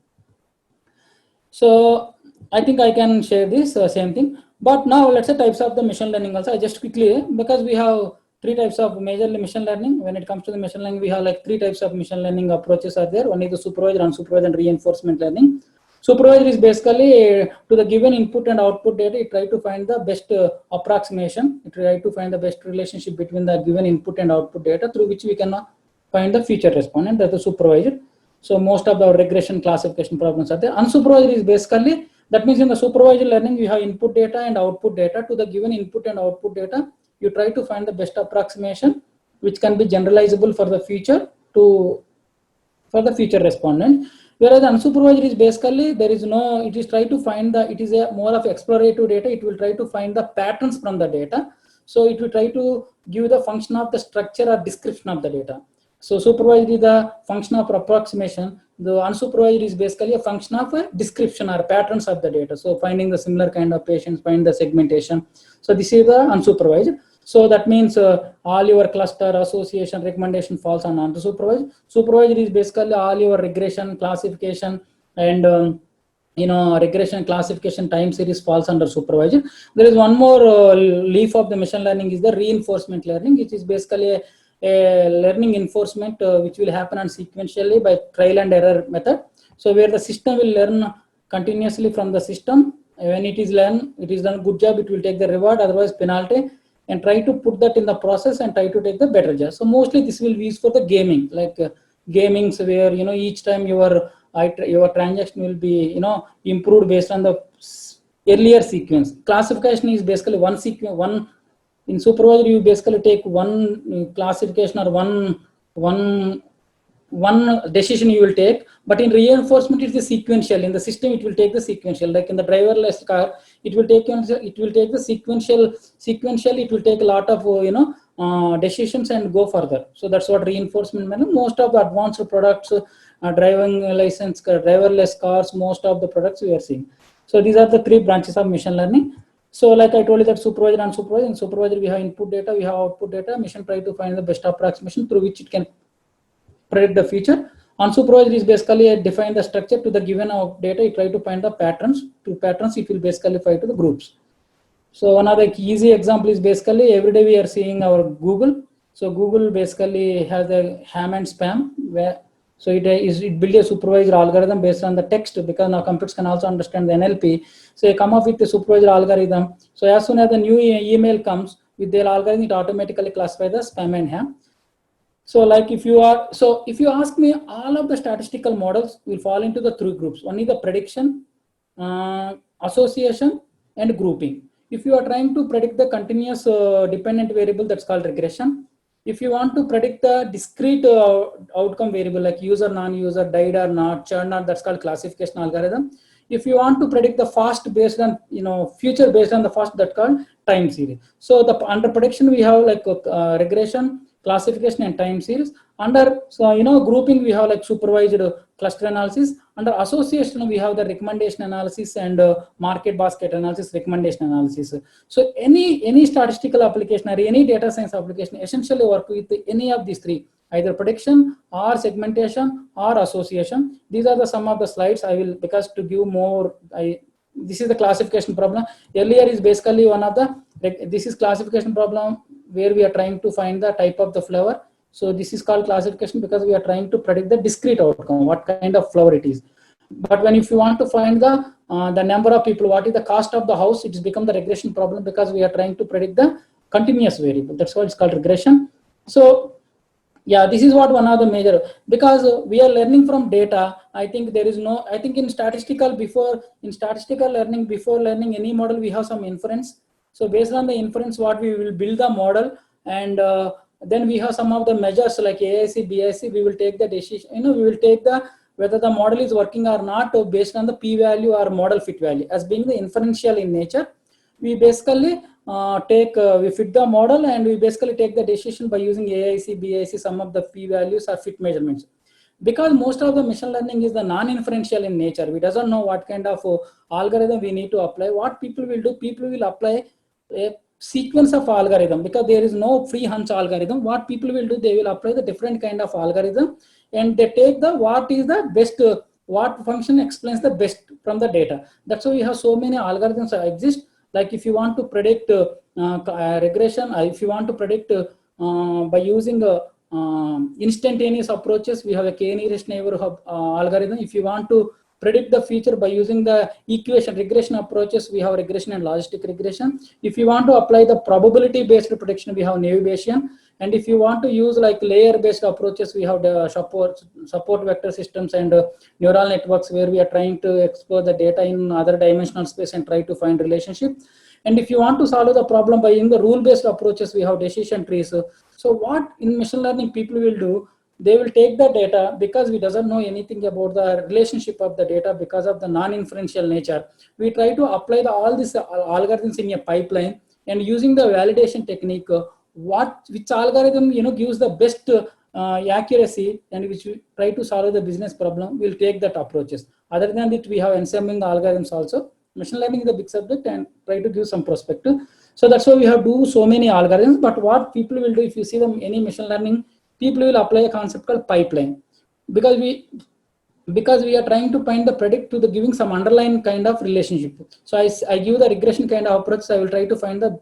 So I think I can share this same thing. But now let's say types of the machine learning also. I just quickly, because we have three types of majorly machine learning. When it comes to the machine learning, we have like three types of machine learning approaches are there. One is the supervised, unsupervised, and reinforcement learning. Supervised is basically to the given input and output data, it try to find the best approximation. It try to find the best relationship between the given input and output data through which we can find the feature respondent. That's the supervised. So most of the regression classification problems are there. Unsupervised is basically, that means in the supervised learning, you have input data and output data. To the given input and output data, you try to find the best approximation, which can be generalizable for the feature respondent. Whereas unsupervised is basically, there is no, it is try to find it is a more of exploratory data. It will try to find the patterns from the data. So it will try to give the function of the structure or description of the data. So supervised is the function of approximation. The unsupervised is basically a function of a description or patterns of the data. So finding the similar kind of patients, find the segmentation. So this is the unsupervised. So that means all your cluster, association, recommendation falls on unsupervised. Supervised is basically all your regression, classification, and regression, classification, time series falls under supervised. There is one more leaf of the machine learning is the reinforcement learning, which is basically a learning enforcement which will happen on sequentially by trial and error method. So where the system will learn continuously from the system. When it is learned, it is done good job, it will take the reward, otherwise penalty, and try to put that in the process and try to take the better job. So mostly this will be used for the gaming, like gamings where each time your transaction will be improved based on the earlier sequence. Classification is basically one sequence. In supervised, you basically take one classification or one decision you will take, but in reinforcement it's the sequential. In the system it will take the sequential. Like in the driverless car, it will take the sequential. It will take a lot of decisions and go further. So that's what reinforcement means. Most of the advanced products, driving license, driverless cars, most of the products we are seeing. So these are the three branches of machine learning. So like I told you that supervised and unsupervised. In supervised, we have input data, we have output data. Machine try to find the best approximation through which it can predict the feature. Unsupervised is basically define the structure to the given data. You try to find the patterns. To patterns, it will basically find to the groups. So one of the easy example is basically every day we are seeing our Google. So Google basically has a ham and spam where. So it builds a supervised algorithm based on the text, because now computers can also understand the NLP. So you come up with a supervised algorithm. So as soon as the new email comes with their algorithm, it automatically classifies the spam and ham. So like if you ask me, all of the statistical models will fall into the three groups. One is the prediction, association, and grouping. If you are trying to predict the continuous dependent variable, that's called regression. If you want to predict the discrete outcome variable like user, non-user, died or not, churn or, that's called classification algorithm. If you want to predict the fast based on future based on the fast, that's called time series. So the under prediction we have like regression, classification, and time series. Under grouping we have like supervised cluster analysis. Under association we have the recommendation analysis and market basket analysis, recommendation analysis. So any statistical application or any data science application essentially work with any of these three, either prediction or segmentation or association. These are the some of the slides I will, because to give more, this is the classification problem. Earlier is basically one of the, this is classification problem where we are trying to find the type of the flower. So this is called classification because we are trying to predict the discrete outcome, what kind of flower it is. But if you want to find the number of people, what is the cost of the house, it has become the regression problem because we are trying to predict the continuous variable. That's why it's called regression. So yeah, this is what one of the major, because we are learning from data. I think there is no, I think in statistical learning, before learning any model, we have some inference. So based on the inference, what we will build the model, and Then we have some of the measures like AIC, BIC. We will take the decision. We will take the whether the model is working or not based on the p-value or model fit value. As being the inferential in nature, we basically we fit the model and we basically take the decision by using AIC, BIC, some of the p-values or fit measurements. Because most of the machine learning is the non-inferential in nature, we doesn't know what kind of algorithm we need to apply. What people will do, people will apply a sequence of algorithm, because there is no free hunch algorithm. What people will do, they will apply the different kind of algorithm, and they take the what is the best, what function explains the best from the data. That's why we have so many algorithms exist. Like if you want to predict regression, if you want to predict by using instantaneous approaches, we have a k-nearest neighbor algorithm. If you want to predict the feature by using the equation regression approaches, we have regression and logistic regression. If you want to apply the probability based prediction, we have Naive Bayesian. And if you want to use like layer based approaches, we have the support vector systems and neural networks, where we are trying to explore the data in other dimensional space and try to find relationship. And if you want to solve the problem by using the rule based approaches, we have decision trees. So what in machine learning people will do, they will take the data, because we doesn't know anything about the relationship of the data because of the non-inferential nature. We try to apply all these algorithms in a pipeline, and using the validation technique, which algorithm gives the best accuracy, and which we try to solve the business problem, we'll take that approaches. Other than that, we have ensembling algorithms also. Machine learning is a big subject, and try to give some perspective. So that's why we have do so many algorithms. But what people will do, if you see them any machine learning, people will apply a concept called pipeline, because we are trying to find the predict to the giving some underlying kind of relationship. So I give the regression kind of approach. So I will try to find the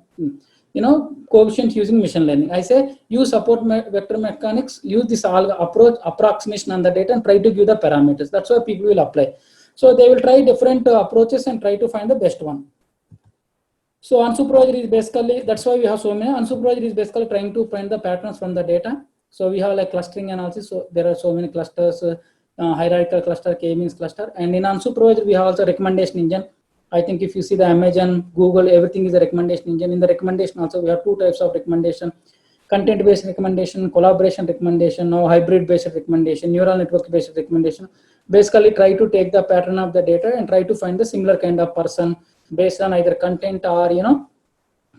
coefficients using machine learning. I say use support vector mechanics, use this approach approximation on the data, and try to give the parameters. That's why people will apply. So they will try different approaches and try to find the best one. So unsupervised is basically, that's why we have so many. Unsupervised is basically trying to find the patterns from the data. So we have like clustering analysis. So there are so many clusters, hierarchical cluster, k-means cluster. And in unsupervised, we have also recommendation engine. I think if you see the Amazon, Google, everything is a recommendation engine. In the recommendation also, we have two types of recommendation: content-based recommendation, collaboration recommendation, now hybrid-based recommendation, neural network-based recommendation. Basically, try to take the pattern of the data and try to find the similar kind of person based on either content or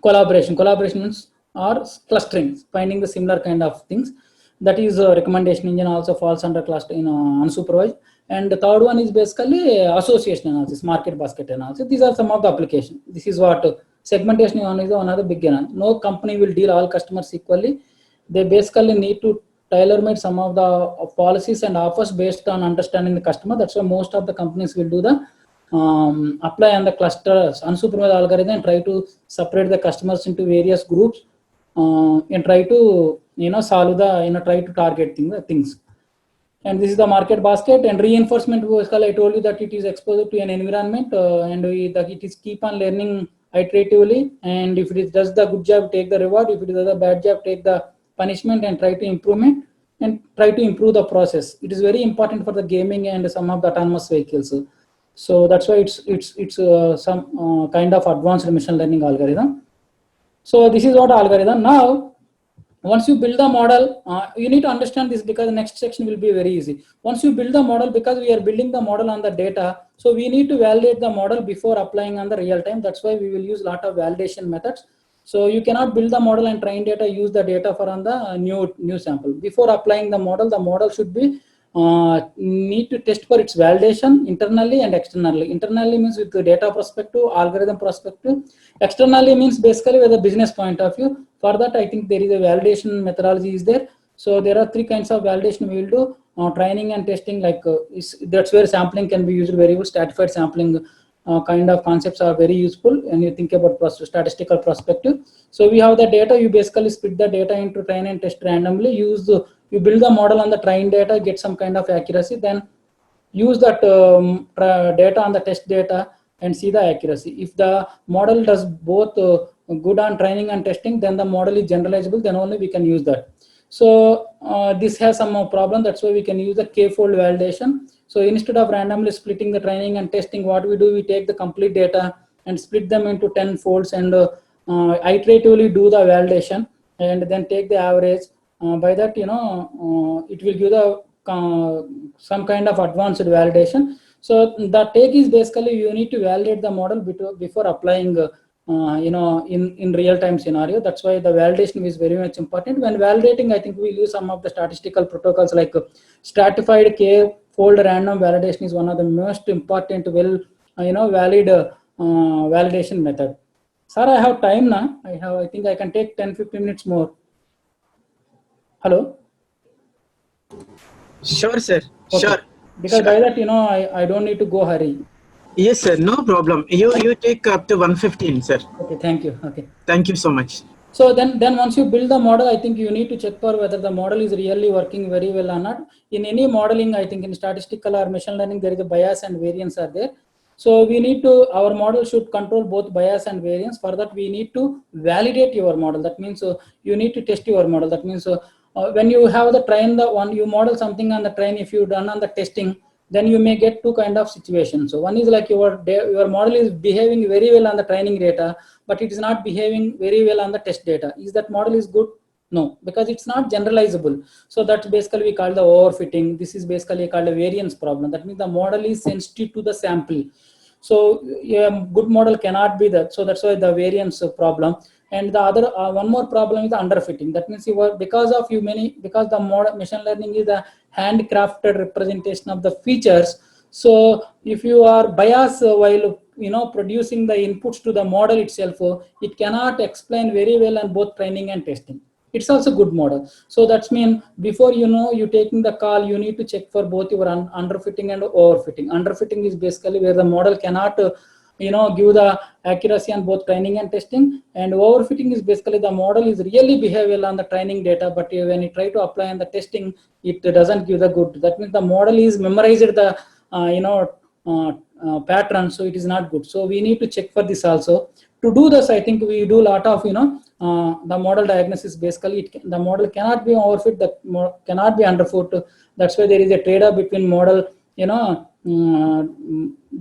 collaboration. Collaborations or clustering, finding the similar kind of things. That is recommendation engine also falls under cluster in unsupervised. And the third one is basically association analysis, market basket analysis. These are some of the applications. This is what segmentation is one of the big analysis. No company will deal all customers equally. They basically need to tailor-made some of the policies and offers based on understanding the customer. That's why most of the companies will do the apply on the clusters unsupervised algorithm and try to separate the customers into various groups and try to solve the try to target things. And this is the market basket. And reinforcement, I told you that it is exposed to an environment and that it is keep on learning iteratively. And if it does the good job, take the reward. If it does a bad job, take the punishment and try to improvement and try to improve the process. It is very important for the gaming and some of the autonomous vehicles. So that's why it's some kind of advanced machine learning algorithm. So this is what algorithm. Now, once you build the model, you need to understand this, because the next section will be very easy. Once you build the model, because we are building the model on the data, so we need to validate the model before applying on the real time. That's why we will use a lot of validation methods. So you cannot build the model and train data, use the data for on the new sample. Before applying the model should be need to test for its validation internally and externally. Internally means with the data perspective, algorithm perspective. Externally means basically with the business point of view. For that, I think there is a validation methodology is there. So there are three kinds of validation we will do: training and testing. Like that's where sampling can be used very well. Stratified sampling kind of concepts are very useful when you think about statistical perspective. So we have the data. You basically split the data into train and test randomly. You build the model on the trained data, get some kind of accuracy, then use that data on the test data and see the accuracy. If the model does both good on training and testing, then the model is generalizable, then only we can use that. So this has some more problem. That's why we can use the k-fold validation. So instead of randomly splitting the training and testing, what we do, we take the complete data and split them into 10 folds and iteratively do the validation. and then take the average. By that, it will give the some kind of advanced validation. So the take is basically you need to validate the model before applying in real time scenario. That's why the validation is very much important. When validating, I think we'll use some of the statistical protocols like stratified k-fold random validation is one of the most important valid validation method. Sir, I have time now. I think I can take 10-15 minutes more. Hello. Sure, sir. Okay. Sure. Because Sure. by that, I don't need to go hurry. Yes, sir. No problem. You take up to 115, sir. Okay, thank you. Okay. Thank you so much. So then once you build the model, I think you need to check for whether the model is really working very well or not. In any modeling, I think in statistical or machine learning, there is a bias and variance are there. So we need to, our model should control both bias and variance. For that, we need to validate your model. That means you need to test your model. That means when you have the train, the one you model something on the train, if you done on the testing, then you may get two kind of situations. So one is like your model is behaving very well on the training data, but it is not behaving very well on the test data. Is that model is good? No, because it's not generalizable. So that's basically we call the overfitting. This is basically called a variance problem. That means the model is sensitive to the sample. So good model cannot be that. So that's why the variance problem. And the other one more problem is the underfitting. That means because the model machine learning is a handcrafted representation of the features. So if you are biased while producing the inputs to the model itself, it cannot explain very well on both training and testing. It's also good model. So that's mean before you taking the call, you need to check for both your underfitting and overfitting. Underfitting is basically where the model cannot give the accuracy on both training and testing, and overfitting is basically the model is really behave well on the training data, but when you try to apply on the testing, it doesn't give the good. That means the model is memorized the pattern, so it is not good. So we need to check for this also. To do this, I think we do a lot of the model diagnosis. Basically the model cannot be overfit, cannot be underfit. That's why there is a trade-off between model, there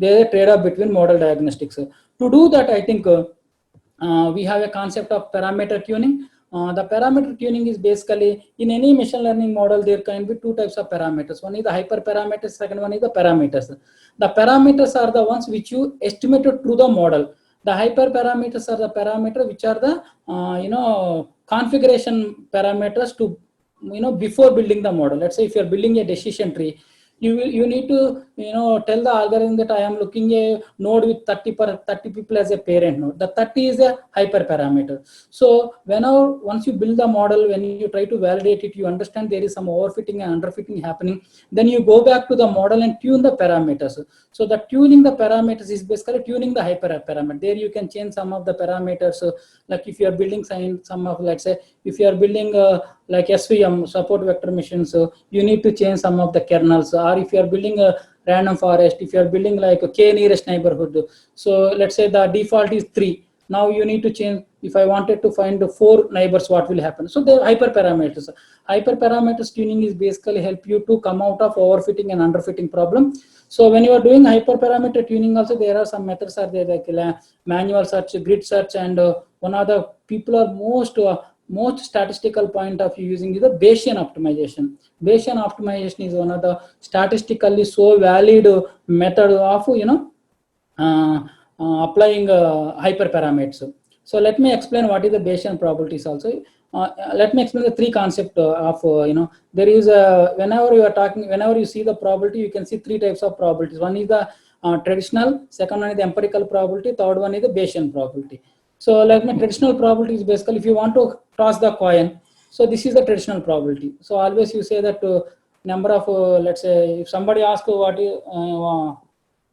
is a trade-off between model diagnostics. To do that, I think we have a concept of parameter tuning. The parameter tuning is basically in any machine learning model, there can be two types of parameters. One is the hyperparameters, second one is the parameters. The parameters are the ones which you estimated through the model. The hyperparameters are the parameter which are the configuration parameters to before building the model. Let's say if you are building a decision tree, you need to tell the algorithm that I am looking a node with 30 people as a parent node. The 30 is a hyperparameter. So once you build the model, when you try to validate it, you understand there is some overfitting and underfitting happening. Then you go back to the model and tune the parameters. So the tuning the parameters is basically tuning the hyperparameter. There you can change some of the parameters. Like if you are building some of, let's say if you are building like SVM, support vector machines, so you need to change some of the kernels. Or if you are building a random forest, if you are building like a k nearest neighborhood, so let's say the default is 3. Now you need to change. If I wanted to find 4 neighbors, what will happen? So the hyperparameters. Hyperparameters tuning is basically help you to come out of overfitting and underfitting problem. So when you are doing hyperparameter tuning also, there are some methods are there like manual search, grid search, and one of the people are most statistical point of view using is the Bayesian optimization. Bayesian optimization is one of the statistically so valid method of applying hyperparameters. So let me explain what is the Bayesian probabilities also. Let me explain the three concepts of there is whenever you see the probability, you can see 3 types of probabilities. One is the traditional, second one is the empirical probability, third one is the Bayesian probability. So like my traditional probability is basically if you want to toss the coin, so this is the traditional probability. So always you say that number of let's say if somebody asks what is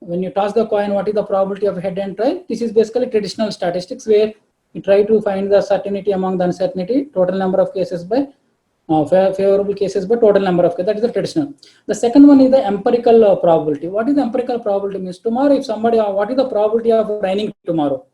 when you toss the coin, what is the probability of head and tail? This is basically traditional statistics where you try to find the certainty among the uncertainty, total number of cases by favorable cases by total number of cases. That is the traditional. The second one is the empirical probability. What is the empirical probability? Means tomorrow if somebody what is the probability of raining tomorrow?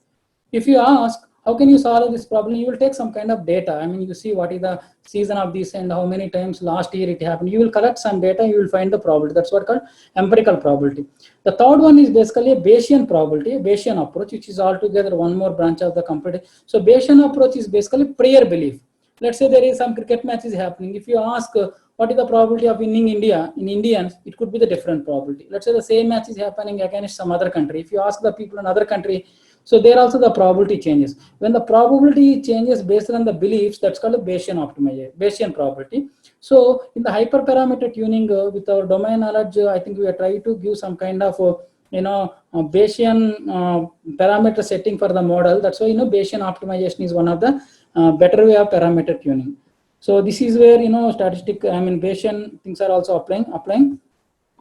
If you ask, how can you solve this problem? You will take some kind of data. I mean, you see what is the season of this and how many times last year it happened. You will collect some data, you will find the probability. That's what called empirical probability. The third one is basically a Bayesian probability, a Bayesian approach, which is altogether one more branch of the computer. So Bayesian approach is basically prior belief. let's say there is some cricket match is happening. If you ask what is the probability of winning India in Indians, it could be the different probability. Let's say the same match is happening against some other country. If you ask the people in other country, so there also the probability changes. When the probability changes based on the beliefs, that's called a Bayesian optimization, Bayesian probability. So in the hyperparameter tuning with our domain knowledge, I think we are trying to give some kind of Bayesian parameter setting for the model. That's why Bayesian optimization is one of the better way of parameter tuning. So this is where Bayesian things are also applying,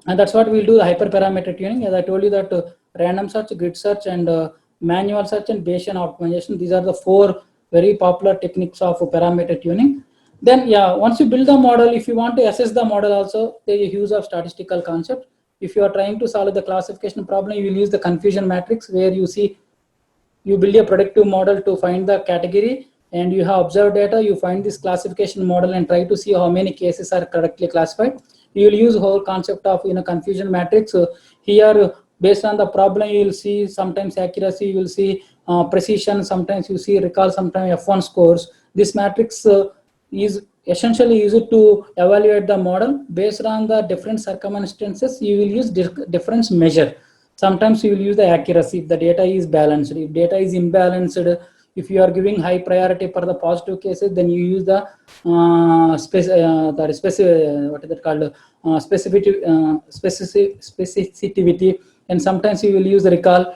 and that's what we'll do, the hyperparameter tuning. As I told you that random search, grid search, and manual search and Bayesian optimization. These are the 4 very popular techniques of parameter tuning. Then once you build the model, if you want to assess the model also, there is a use of statistical concept. If you are trying to solve the classification problem, you will use the confusion matrix, where you build a predictive model to find the category, and you have observed data, you find this classification model and try to see how many cases are correctly classified. You will use whole concept of confusion matrix. Here, based on the problem, you will see sometimes accuracy, you will see precision, sometimes you see recall, sometimes F1 scores. This matrix is essentially used to evaluate the model based on the different circumstances. You will use difference measure. Sometimes you will use the accuracy if the data is balanced. If data is imbalanced, if you are giving high priority for the positive cases, then you use the specificity, and sometimes you will use the recall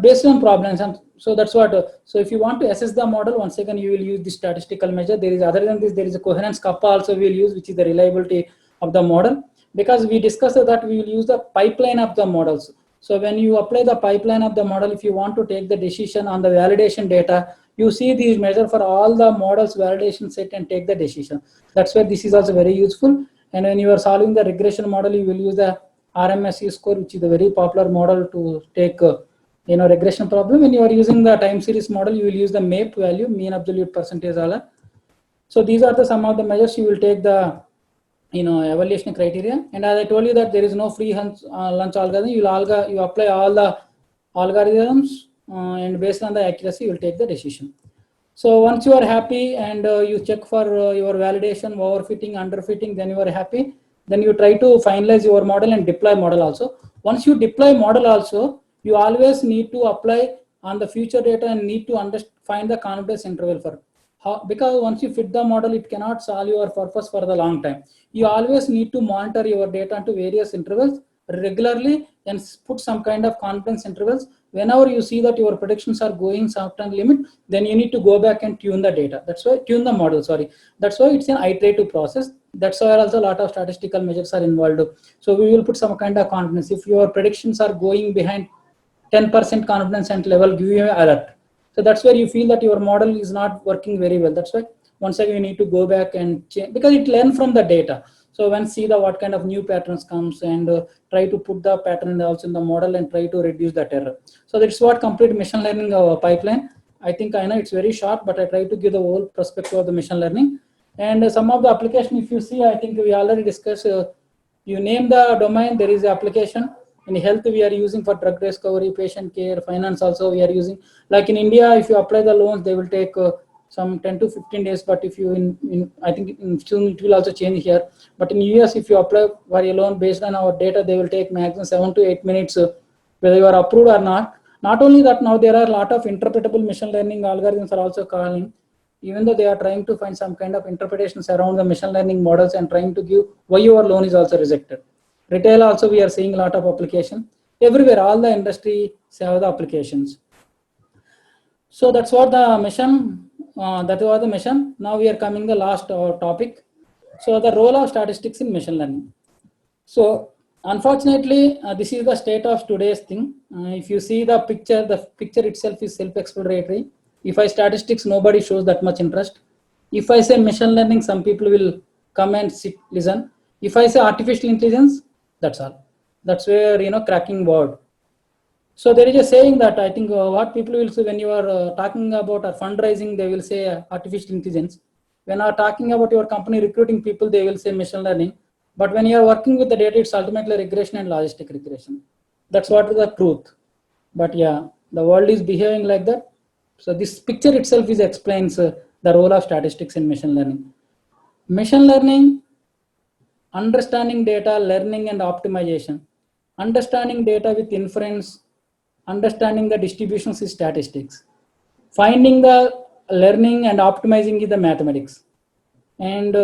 based on problems. And so that's what. So if you want to assess the model, once again you will use the statistical measure. There is, other than this, there is a coherence kappa also we will use, which is the reliability of the model, because we discussed that we will use the pipeline of the models. So when you apply the pipeline of the model, if you want to take the decision on the validation data, you see these measure for all the models validation set and take the decision. That's where this is also very useful. And when you are solving the regression model, you will use the RMSE score, which is a very popular model to take regression problem. When you are using the time series model, you will use the MAPE value, mean absolute percentage error. So these are the some of the measures you will take the evaluation criteria. And as I told you that there is no free lunch algorithm. You apply all the algorithms and based on the accuracy you will take the decision. So once you are happy and you check for your validation, overfitting, underfitting, then you are happy. Then you try to finalize your model and deploy model also. Once you deploy model also, you always need to apply on the future data and need to find the confidence interval for because once you fit the model, it cannot solve your purpose for the long time. You always need to monitor your data to various intervals regularly and put some kind of confidence intervals. Whenever you see that your predictions are going certain limit, then you need to go back and tune the data. That's why tune the model. That's why it's an iterative process. That's why also a lot of statistical measures are involved. So we will put some kind of confidence. If your predictions are going behind 10% confidence and level, give you an alert. So that's where you feel that your model is not working very well. That's why once again you need to go back and change, because it learns from the data. So when see the what kind of new patterns comes and try to put the pattern also in the model and try to reduce that error. So that's what complete machine learning pipeline. I think I know it's very short, but I try to give the whole perspective of the machine learning. And some of the application, if you see, I think we already discussed. You name the domain, there is an application. In health, we are using for drug discovery, patient care, finance also we are using. Like in India, if you apply the loans, they will take some 10 to 15 days. But if you, I think soon it will also change here. But in US, if you apply for a loan based on our data, they will take maximum 7 to 8 minutes, whether you are approved or not. Not only that, now there are a lot of interpretable machine learning algorithms are also calling. Even though they are trying to find some kind of interpretations around the machine learning models and trying to give why your loan is also rejected. Retail also we are seeing a lot of application. Everywhere, all the industry have the applications. So that's what the mission, that was the mission. Now we are coming the last topic. So the role of statistics in machine learning. So unfortunately, this is the state of today's thing. If you see the picture itself is self-explanatory. If I statistics, nobody shows that much interest. If I say machine learning, some people will come and sit, listen. If I say artificial intelligence, that's all. That's where, cracking word. So there is a saying that I think what people will say when you are talking about fundraising, they will say artificial intelligence. When you are talking about your company recruiting people, they will say machine learning. But when you are working with the data, it's ultimately regression and logistic regression. That's what is the truth. But yeah, the world is behaving like that. So this picture itself is explains the role of statistics in machine learning. Machine learning, understanding data, learning and optimization. Understanding data with inference, understanding the distributions is statistics. Finding the learning and optimizing is the mathematics. And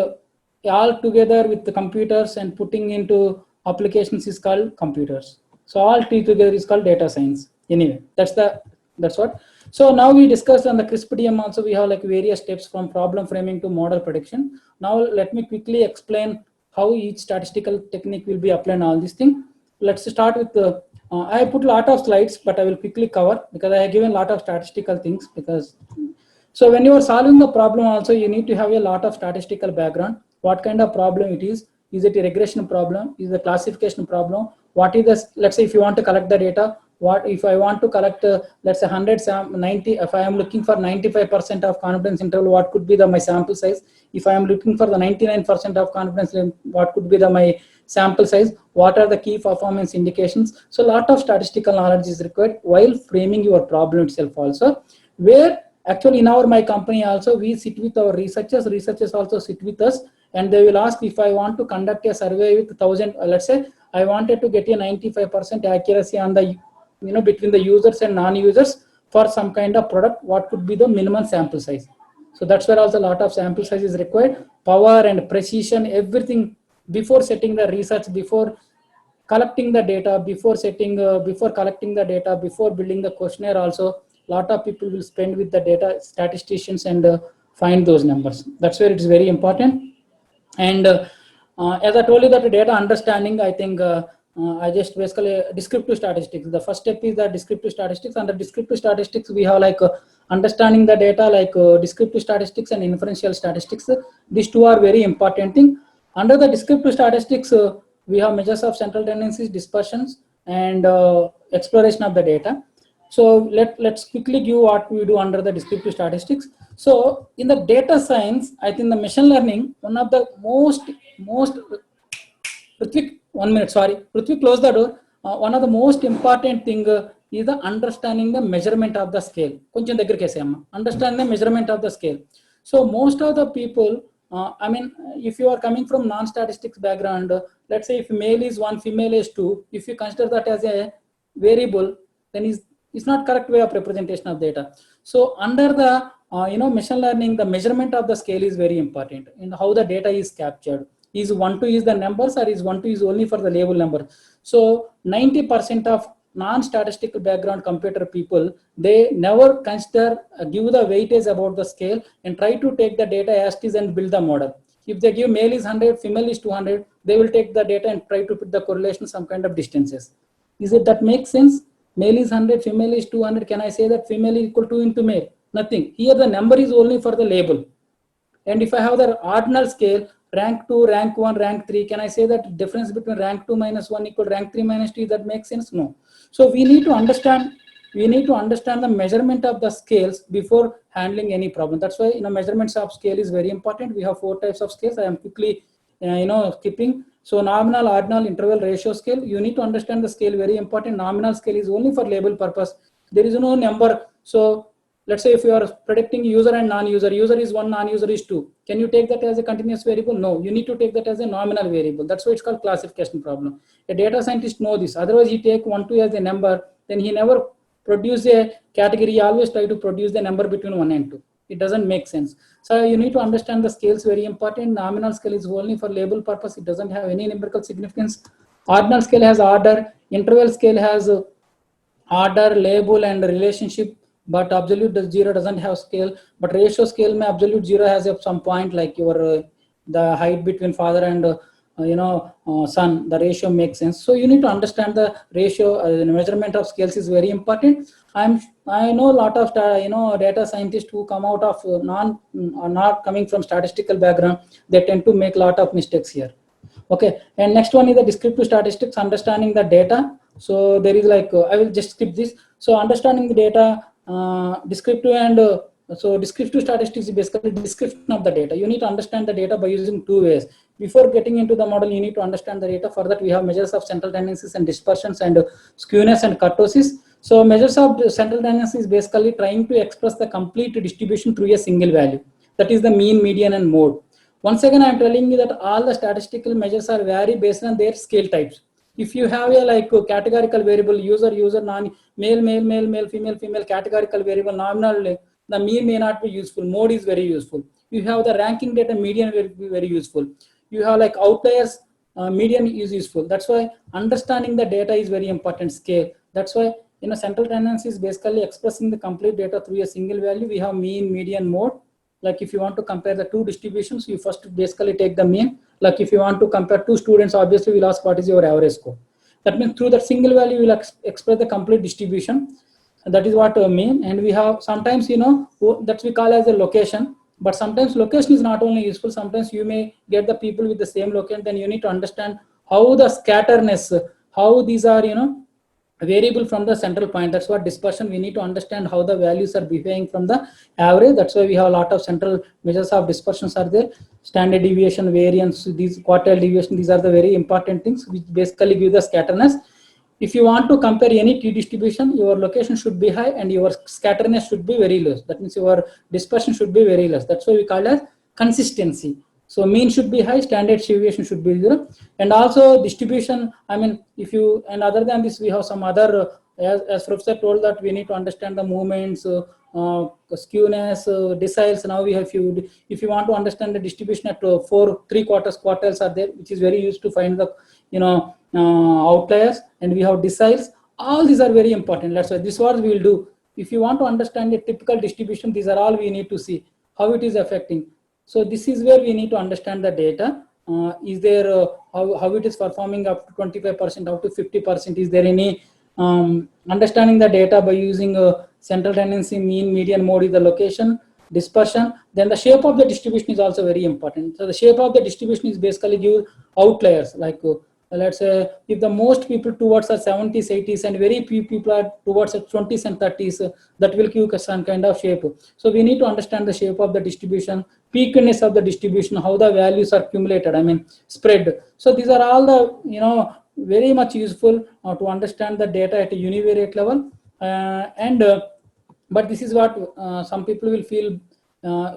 all together with the computers and putting into applications is called computers. So all three together is called data science. Anyway, that's what. So now we discussed on the CRISP-DM also, we have like various steps from problem framing to model prediction. Now let me quickly explain how each statistical technique will be applied on all these things. Let's start with the, I put a lot of slides, but I will quickly cover because I have given a lot of statistical things. Because so when you are solving the problem also, you need to have a lot of statistical background. What kind of problem it is? Is it a regression problem? Is it a classification problem? What is the, let's say if you want to collect the data, what if I want to collect, let's say 90, if I am looking for 95% of confidence interval, what could be my sample size? If I am looking for the 99% of confidence, what could be my sample size? What are the key performance indications? So a lot of statistical knowledge is required while framing your problem itself also, where actually in my company also, we sit with our researchers also sit with us, and they will ask if I want to conduct a survey with 1,000, let's say I wanted to get a 95% accuracy on the, between the users and non-users for some kind of product, what could be the minimum sample size? So that's where also a lot of sample size is required, power and precision, everything before setting the research, before collecting the data, before collecting the data, before building the questionnaire also, lot of people will spend with the data statisticians and find those numbers. That's where it is very important. And as I told you that data understanding, I think I just basically descriptive statistics. The first step is the descriptive statistics. Under descriptive statistics, we have like understanding the data, like descriptive statistics and inferential statistics. These two are very important thing. Under the descriptive statistics, we have measures of central tendencies, dispersions, and exploration of the data. So let's quickly give what we do under the descriptive statistics. So in the data science, I think the machine learning, one of the most Prithvi, 1 minute, sorry. Prithvi, close the door. One of the most important thing is the understanding the measurement of the scale. Understand the measurement of the scale. So most of the people, I mean, if you are coming from non-statistics background, let's say if male is 1, female is 2, if you consider that as a variable, then it's not correct way of representation of data. So under the machine learning, the measurement of the scale is very important in how the data is captured. Is 1 to is the numbers, or is 1 to is only for the label number? So 90% of non-statistical background computer people, they never consider, give the weightage about the scale and try to take the data as it is and build the model. If they give male is 100, female is 200, they will take the data and try to put the correlation, some kind of distances. Is it that makes sense? Male is 100, female is 200. Can I say that female is equal to into male? Nothing. Here the number is only for the label. And if I have the ordinal scale, rank 2, rank 1, rank 3, can I say that difference between rank 2 minus 1 equal rank 3 minus 2? That makes sense? No. So we need to understand the measurement of the scales before handling any problem. That's why measurements of scale is very important. We have 4 types of scales. I am quickly skipping. So nominal, ordinal, interval, ratio scale. You need to understand the scale, very important. Nominal scale is only for label purpose. There is no number. So let's say if you are predicting user and non-user, user is 1, non-user is 2. Can you take that as a continuous variable? No, you need to take that as a nominal variable. That's why it's called classification problem. A data scientist knows this. Otherwise, he take 1, 2 as a number, then he never produce a category. He always try to produce the number between 1 and 2. It doesn't make sense. So you need to understand the scales, very important. Nominal scale is only for label purpose. It doesn't have any numerical significance. Ordinal scale has order. Interval scale has order, label, and relationship. But absolute 0 doesn't have scale. But ratio scale, mein absolute 0 has some point, like your the height between father and son. The ratio makes sense. So you need to understand the ratio. The measurement of scales is very important. I know a lot of data scientists who come out of not coming from statistical background. They tend to make a lot of mistakes here. Okay, and next one is the descriptive statistics, understanding the data. So there is like I will just skip this. So understanding the data. Descriptive and so descriptive statistics is basically description of the data. You need to understand the data by using 2 ways. Before getting into the model, you need to understand the data. For that, we have measures of central tendencies and dispersions and skewness and kurtosis. So measures of central tendency is basically trying to express the complete distribution through a single value. That is the mean, median, and mode. Once again, I'm telling you that all the statistical measures are vary based on their scale types. If you have a like categorical variable, user, non, male, female, categorical variable, nominal, the mean may not be useful. Mode is very useful. You have the ranking data, median will be very useful. You have like outliers, median is useful. That's why understanding the data is very important. Scale. That's why central tendency is basically expressing the complete data through a single value. We have mean, median, mode. Like if you want to compare the two distributions, you first basically take the mean. Like if you want to compare two students, obviously we'll ask what is your average score. That means through that single value, we will express the complete distribution. And that is what I mean. And we have sometimes, that we call as a location. But sometimes location is not only useful. Sometimes you may get the people with the same location. Then you need to understand how the scatterness, how these are, variable from the central point. That's what dispersion. We need to understand how the values are behaving from the average. That's why we have a lot of central measures of dispersions are there. Standard deviation, variance, these quartile deviation, these are the very important things which basically give the scatterness. If you want to compare any t distribution, your location should be high and your scatterness should be very low. That means your dispersion should be very less. That's why we call it as consistency. So mean should be high, standard deviation should be 0. And also distribution, if you, and other than this, we have some other, as Professor told that we need to understand the movements, skewness, deciles. Now we have if you want to understand the distribution at 3/4 are there, which is very used to find the, outliers, and we have deciles. All these are very important. That's why this what we will do. If you want to understand a typical distribution, these are all we need to see how it is affecting. So this is where we need to understand the data. Is there how it is performing up to 25%, up to 50%? Is there any understanding the data by using central tendency, mean, median, mode is the location, dispersion. Then the shape of the distribution is also very important. So the shape of the distribution is basically give outliers. Like let's say if the most people towards the 70s, 80s, and very few people are towards the 20s and 30s, that will give some kind of shape. So we need to understand the shape of the distribution, peakiness of the distribution, how the values are accumulated, spread. So these are all the, very much useful to understand the data at a univariate level. But this is what some people will feel,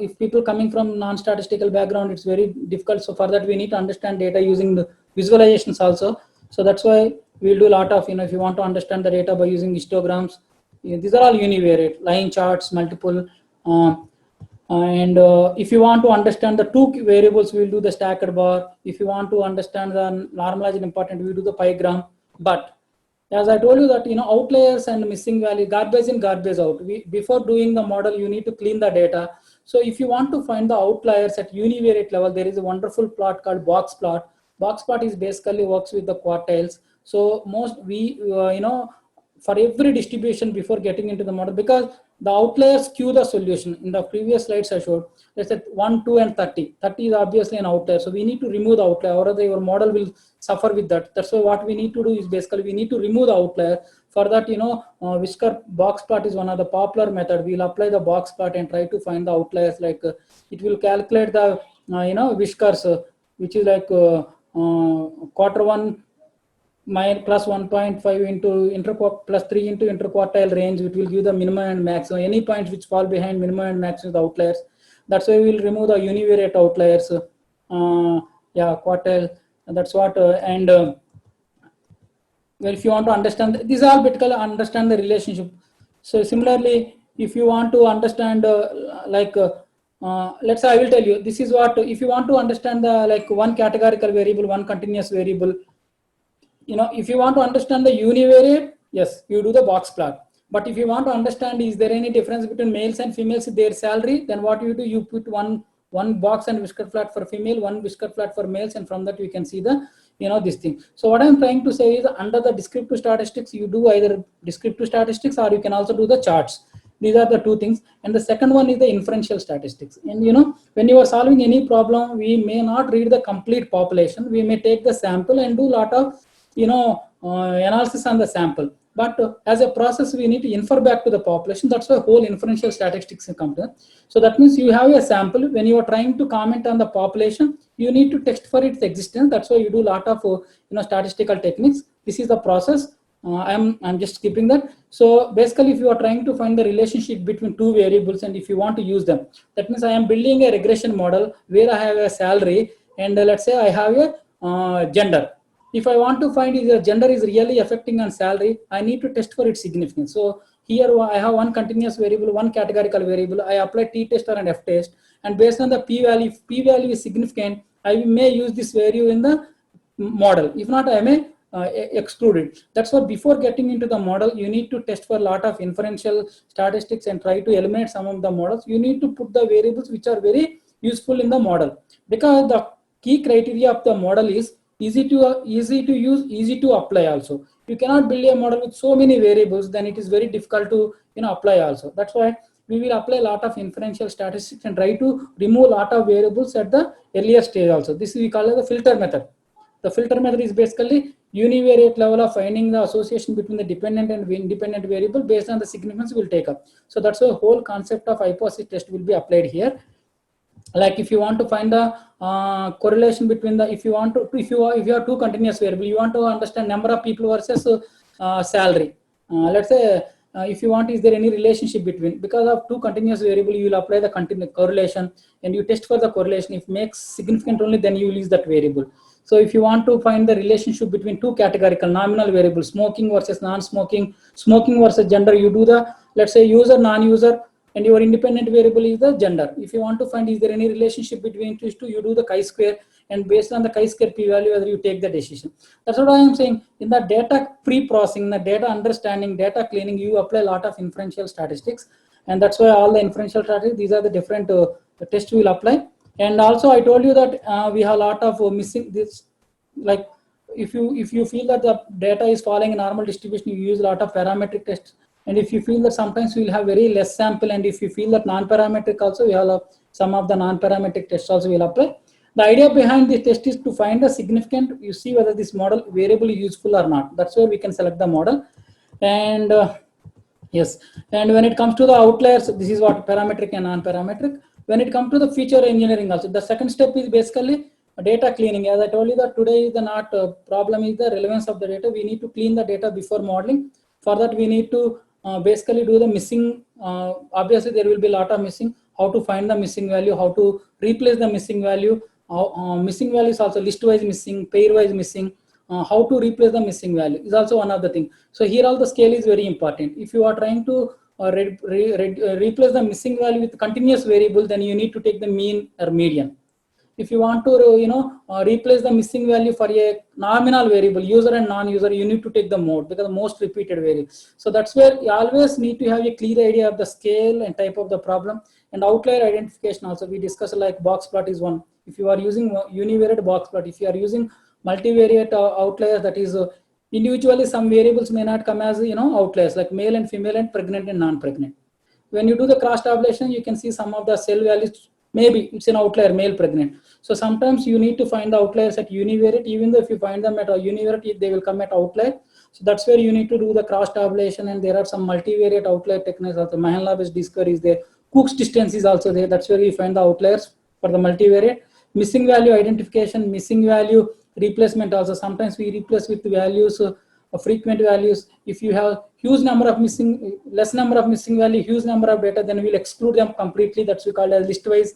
if people coming from non-statistical background, it's very difficult. So for that, we need to understand data using the visualizations also. So that's why we'll do a lot of, if you want to understand the data by using histograms, these are all univariate, line charts, multiple. And if you want to understand the two variables, we'll do the stacked bar. If you want to understand the normalized important, we'll do the pigram. But as I told you that, outliers and missing value, garbage in, garbage out. Before doing the model, you need to clean the data. So if you want to find the outliers at univariate level, there is a wonderful plot called box plot. Box plot is basically works with the quartiles. So for every distribution before getting into the model, because the outliers skew the solution. In the previous slides I showed, let's say 1, 2, and 30. 30 is obviously an outlier. So we need to remove the outlier, or your model will suffer with that. That's why what we need to do is basically we need to remove the outlier. For that, Whisker box plot is one of the popular method. We'll apply the box plot and try to find the outliers. Like it will calculate the Whiskers, which is like Q1 plus 1.5 into plus 3 into interquartile range, which will give the minimum and maximum. Any points which fall behind minimum and maximum is the outliers. That's why we will remove the univariate outliers. Quartile. That's what. If you want to understand, these are all basically understand the relationship. So similarly, if you want to understand, let's say I will tell you, this is what, if you want to understand the one categorical variable, one continuous variable, if you want to understand the univariate, yes, you do the box plot. But if you want to understand, is there any difference between males and females, their salary, then what you do, you put one box and Whisker plot for female, one Whisker plot for males, and from that we can see the, this thing. So what I'm trying to say is, under the descriptive statistics, you do either descriptive statistics or you can also do the charts. These are the two things. And the second one is the inferential statistics. And when you are solving any problem, we may not read the complete population. We may take the sample and do a lot of analysis on the sample. But as a process, we need to infer back to the population. That's why whole inferential statistics comes in. So that means you have a sample. When you are trying to comment on the population, you need to test for its existence. That's why you do a lot of statistical techniques. This is the process. I'm just skipping that. So basically, if you are trying to find the relationship between two variables and if you want to use them, that means I am building a regression model where I have a salary and let's say I have a gender. If I want to find if the gender is really affecting on salary, I need to test for its significance. So here I have one continuous variable, one categorical variable. I apply t-tester and f-test, and based on the p-value, if p-value is significant, I may use this value in the model. If not, I may exclude it. That's why before getting into the model, you need to test for a lot of inferential statistics and try to eliminate some of the models. You need to put the variables which are very useful in the model, because the key criteria of the model is easy to use, easy to apply also. You cannot build a model with so many variables, then it is very difficult to apply also. That's why we will apply a lot of inferential statistics and try to remove a lot of variables at the earlier stage also. This we call as the filter method. The filter method is basically univariate level of finding the association between the dependent and independent variable based on the significance we'll take up. So that's why the whole concept of hypothesis test will be applied here. Like if you want to find the correlation between the, if you have two continuous variable, you want to understand number of people versus salary. Let's say if you want, is there any relationship between, because of two continuous variable, you will apply the continuous correlation and you test for the correlation. If makes significant only, then you will use that variable. So if you want to find the relationship between two categorical nominal variables, smoking versus non-smoking, smoking versus gender, you do the, let's say, user, non-user, and your independent variable is the gender. If you want to find is there any relationship between these two, you do the chi-square, and based on the chi-square p-value, whether you take the decision. That's what I am saying. In the data pre-processing, the data understanding, data cleaning, you apply a lot of inferential statistics, and that's why all the inferential statistics, these are the different tests we will apply. And also I told you that we have a lot of missing this, like if you feel that the data is following a normal distribution, you use a lot of parametric tests. And if you feel that sometimes we will have very less sample, and if you feel that non-parametric also, we have some of the non-parametric tests also will apply. The idea behind this test is to find a significant, you see whether this model variable is useful or not. That's where we can select the model. And yes, and when it comes to the outliers, this is what parametric and non-parametric. When it comes to the feature engineering also, the second step is basically data cleaning. As I told you that today the problem is the relevance of the data. We need to clean the data before modeling. For that we need to basically do the missing. Obviously there will be a lot of missing. How to find the missing value, how to replace the missing value. Missing value is also list-wise missing, pair-wise missing. How to replace the missing value is also one of the things. So here all the scale is very important. If you are trying to replace the missing value with continuous variable, then you need to take the mean or median. If you want to replace the missing value for a nominal variable, user and non-user, you need to take the mode, because the most repeated variable. So that's where you always need to have a clear idea of the scale and type of the problem. And outlier identification also we discussed, like box plot is one. If you are using univariate box plot, if you are using multivariate outliers, that is individually some variables may not come as outliers, like male and female and pregnant and non-pregnant. When you do the cross tabulation, you can see some of the cell values, maybe it's an outlier, male pregnant. So sometimes you need to find the outliers at univariate. Even though if you find them at a univariate, they will come at outlier. So that's where you need to do the cross tabulation, and there are some multivariate outlier techniques also. Mahenla-based discovery is there. Cook's distance is also there. That's where you find the outliers for the multivariate. Missing value identification, missing value replacement also. Sometimes we replace with values, frequent values. If you have huge number of missing, less number of missing value, huge number of data, then we'll exclude them completely. That's we call as list-wise.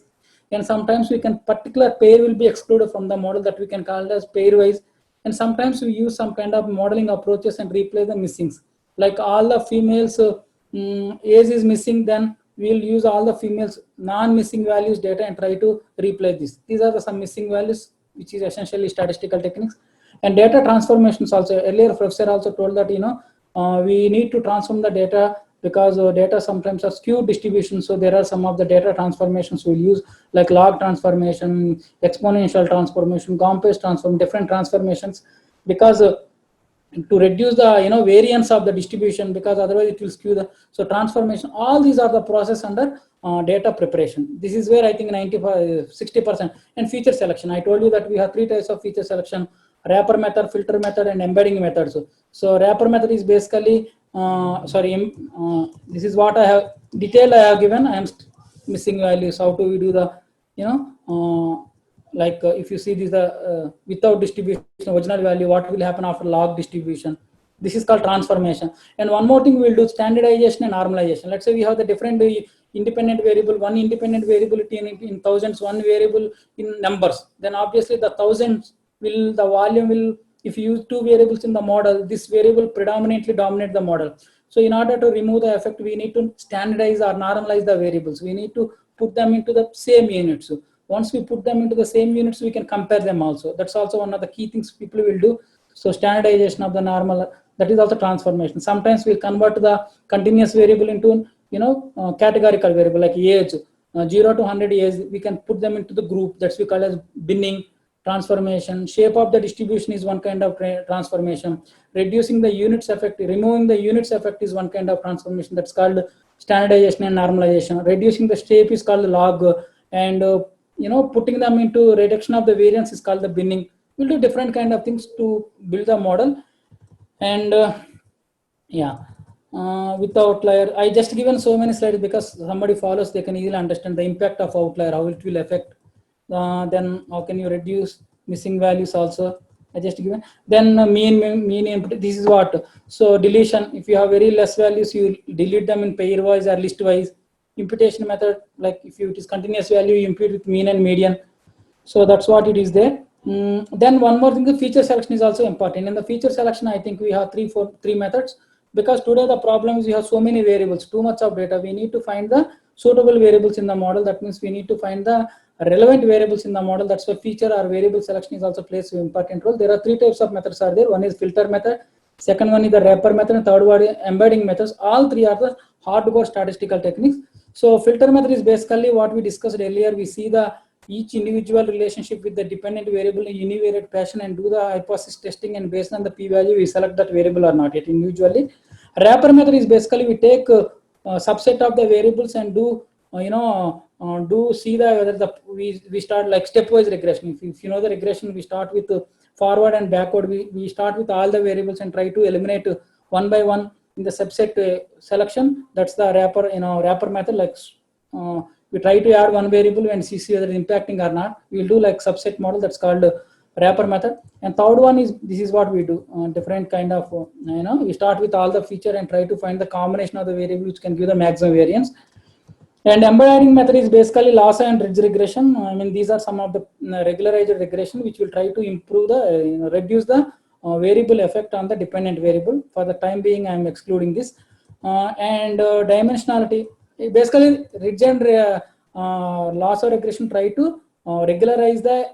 And sometimes we can particular pair will be excluded from the model, that we can call as pair-wise. And sometimes we use some kind of modeling approaches and replace the missings. Like all the females age is missing, then we'll use all the females non-missing values data and try to replace this. These are some missing values, which is essentially statistical techniques. And data transformations also. Earlier professor also told that we need to transform the data, because data sometimes are skewed distribution. So there are some of the data transformations we'll use, like log transformation, exponential transformation, Gomez transform, different transformations, because to reduce the variance of the distribution, because otherwise it will skew the, so transformation, all these are the process under data preparation. This is where I think 60%. And feature selection, I told you that we have 3 types of feature selection: wrapper method, filter method, and embedding methods. So wrapper method is basically this is what I have detail I have given. I am missing values. How do we do the if you see this without distribution original value, what will happen after log distribution? This is called transformation. And one more thing we'll do, standardization and normalization. Let's say we have the different independent variable, one independent variability in thousands, one variable in numbers. Then obviously the thousands will, the volume will, if you use two variables in the model, this variable predominantly dominate the model. So in order to remove the effect, we need to standardize or normalize the variables. We need to put them into the same units. So once we put them into the same units, we can compare them also. That's also one of the key things people will do. So standardization of the normal, that is also transformation. Sometimes we'll convert the continuous variable into, categorical variable like age, 0 to 100 age. We can put them into the group. That's we call as binning. Transformation. Shape of the distribution is one kind of transformation. Reducing the units effect, removing the units effect is one kind of transformation. That's called standardization and normalization. Reducing the shape is called log, and putting them into reduction of the variance is called the binning. We'll do different kind of things to build the model. And with the outlier, I just given so many slides because somebody follows, they can easily understand the impact of outlier, how it will affect. Then how can you reduce missing values also, I just given. Then mean input, this is what. So deletion, if you have very less values, you delete them in pairwise or listwise. Imputation method, like if it is continuous value, you impute with mean and median. So that's what it is there. Then one more thing, the feature selection is also important. In the feature selection, I think we have three methods, because today the problem is we have so many variables, too much of data. We need to find the suitable variables in the model. That means we need to find the relevant variables in the model. That's why feature or variable selection is also plays an important role. There are three types of methods are there. One is filter method, second one is the wrapper method, and third one is embedding methods. All three are the hardcore statistical techniques. So filter method is basically what we discussed earlier. We see the each individual relationship with the dependent variable in univariate fashion and do the hypothesis testing, and based on the p-value we select that variable or not yet individually. Wrapper method is basically we take a subset of the variables and do do see the whether the we start like stepwise regression. If you know the regression, we start with forward and backward. We start with all the variables and try to eliminate one by one in the subset selection. That's the wrapper method. Like we try to add one variable and see whether it's impacting or not. We'll do like subset model. That's called wrapper method. And third one is, this is what we do, different kind of we start with all the feature and try to find the combination of the variable which can give the maximum variance. And embedding method is basically Lassa and ridge regression. I mean, these are some of the regularized regression which will try to improve the reduce the variable effect on the dependent variable. For the time being, I am excluding this. And dimensionality, basically ridge and Lassa regression try to regularize the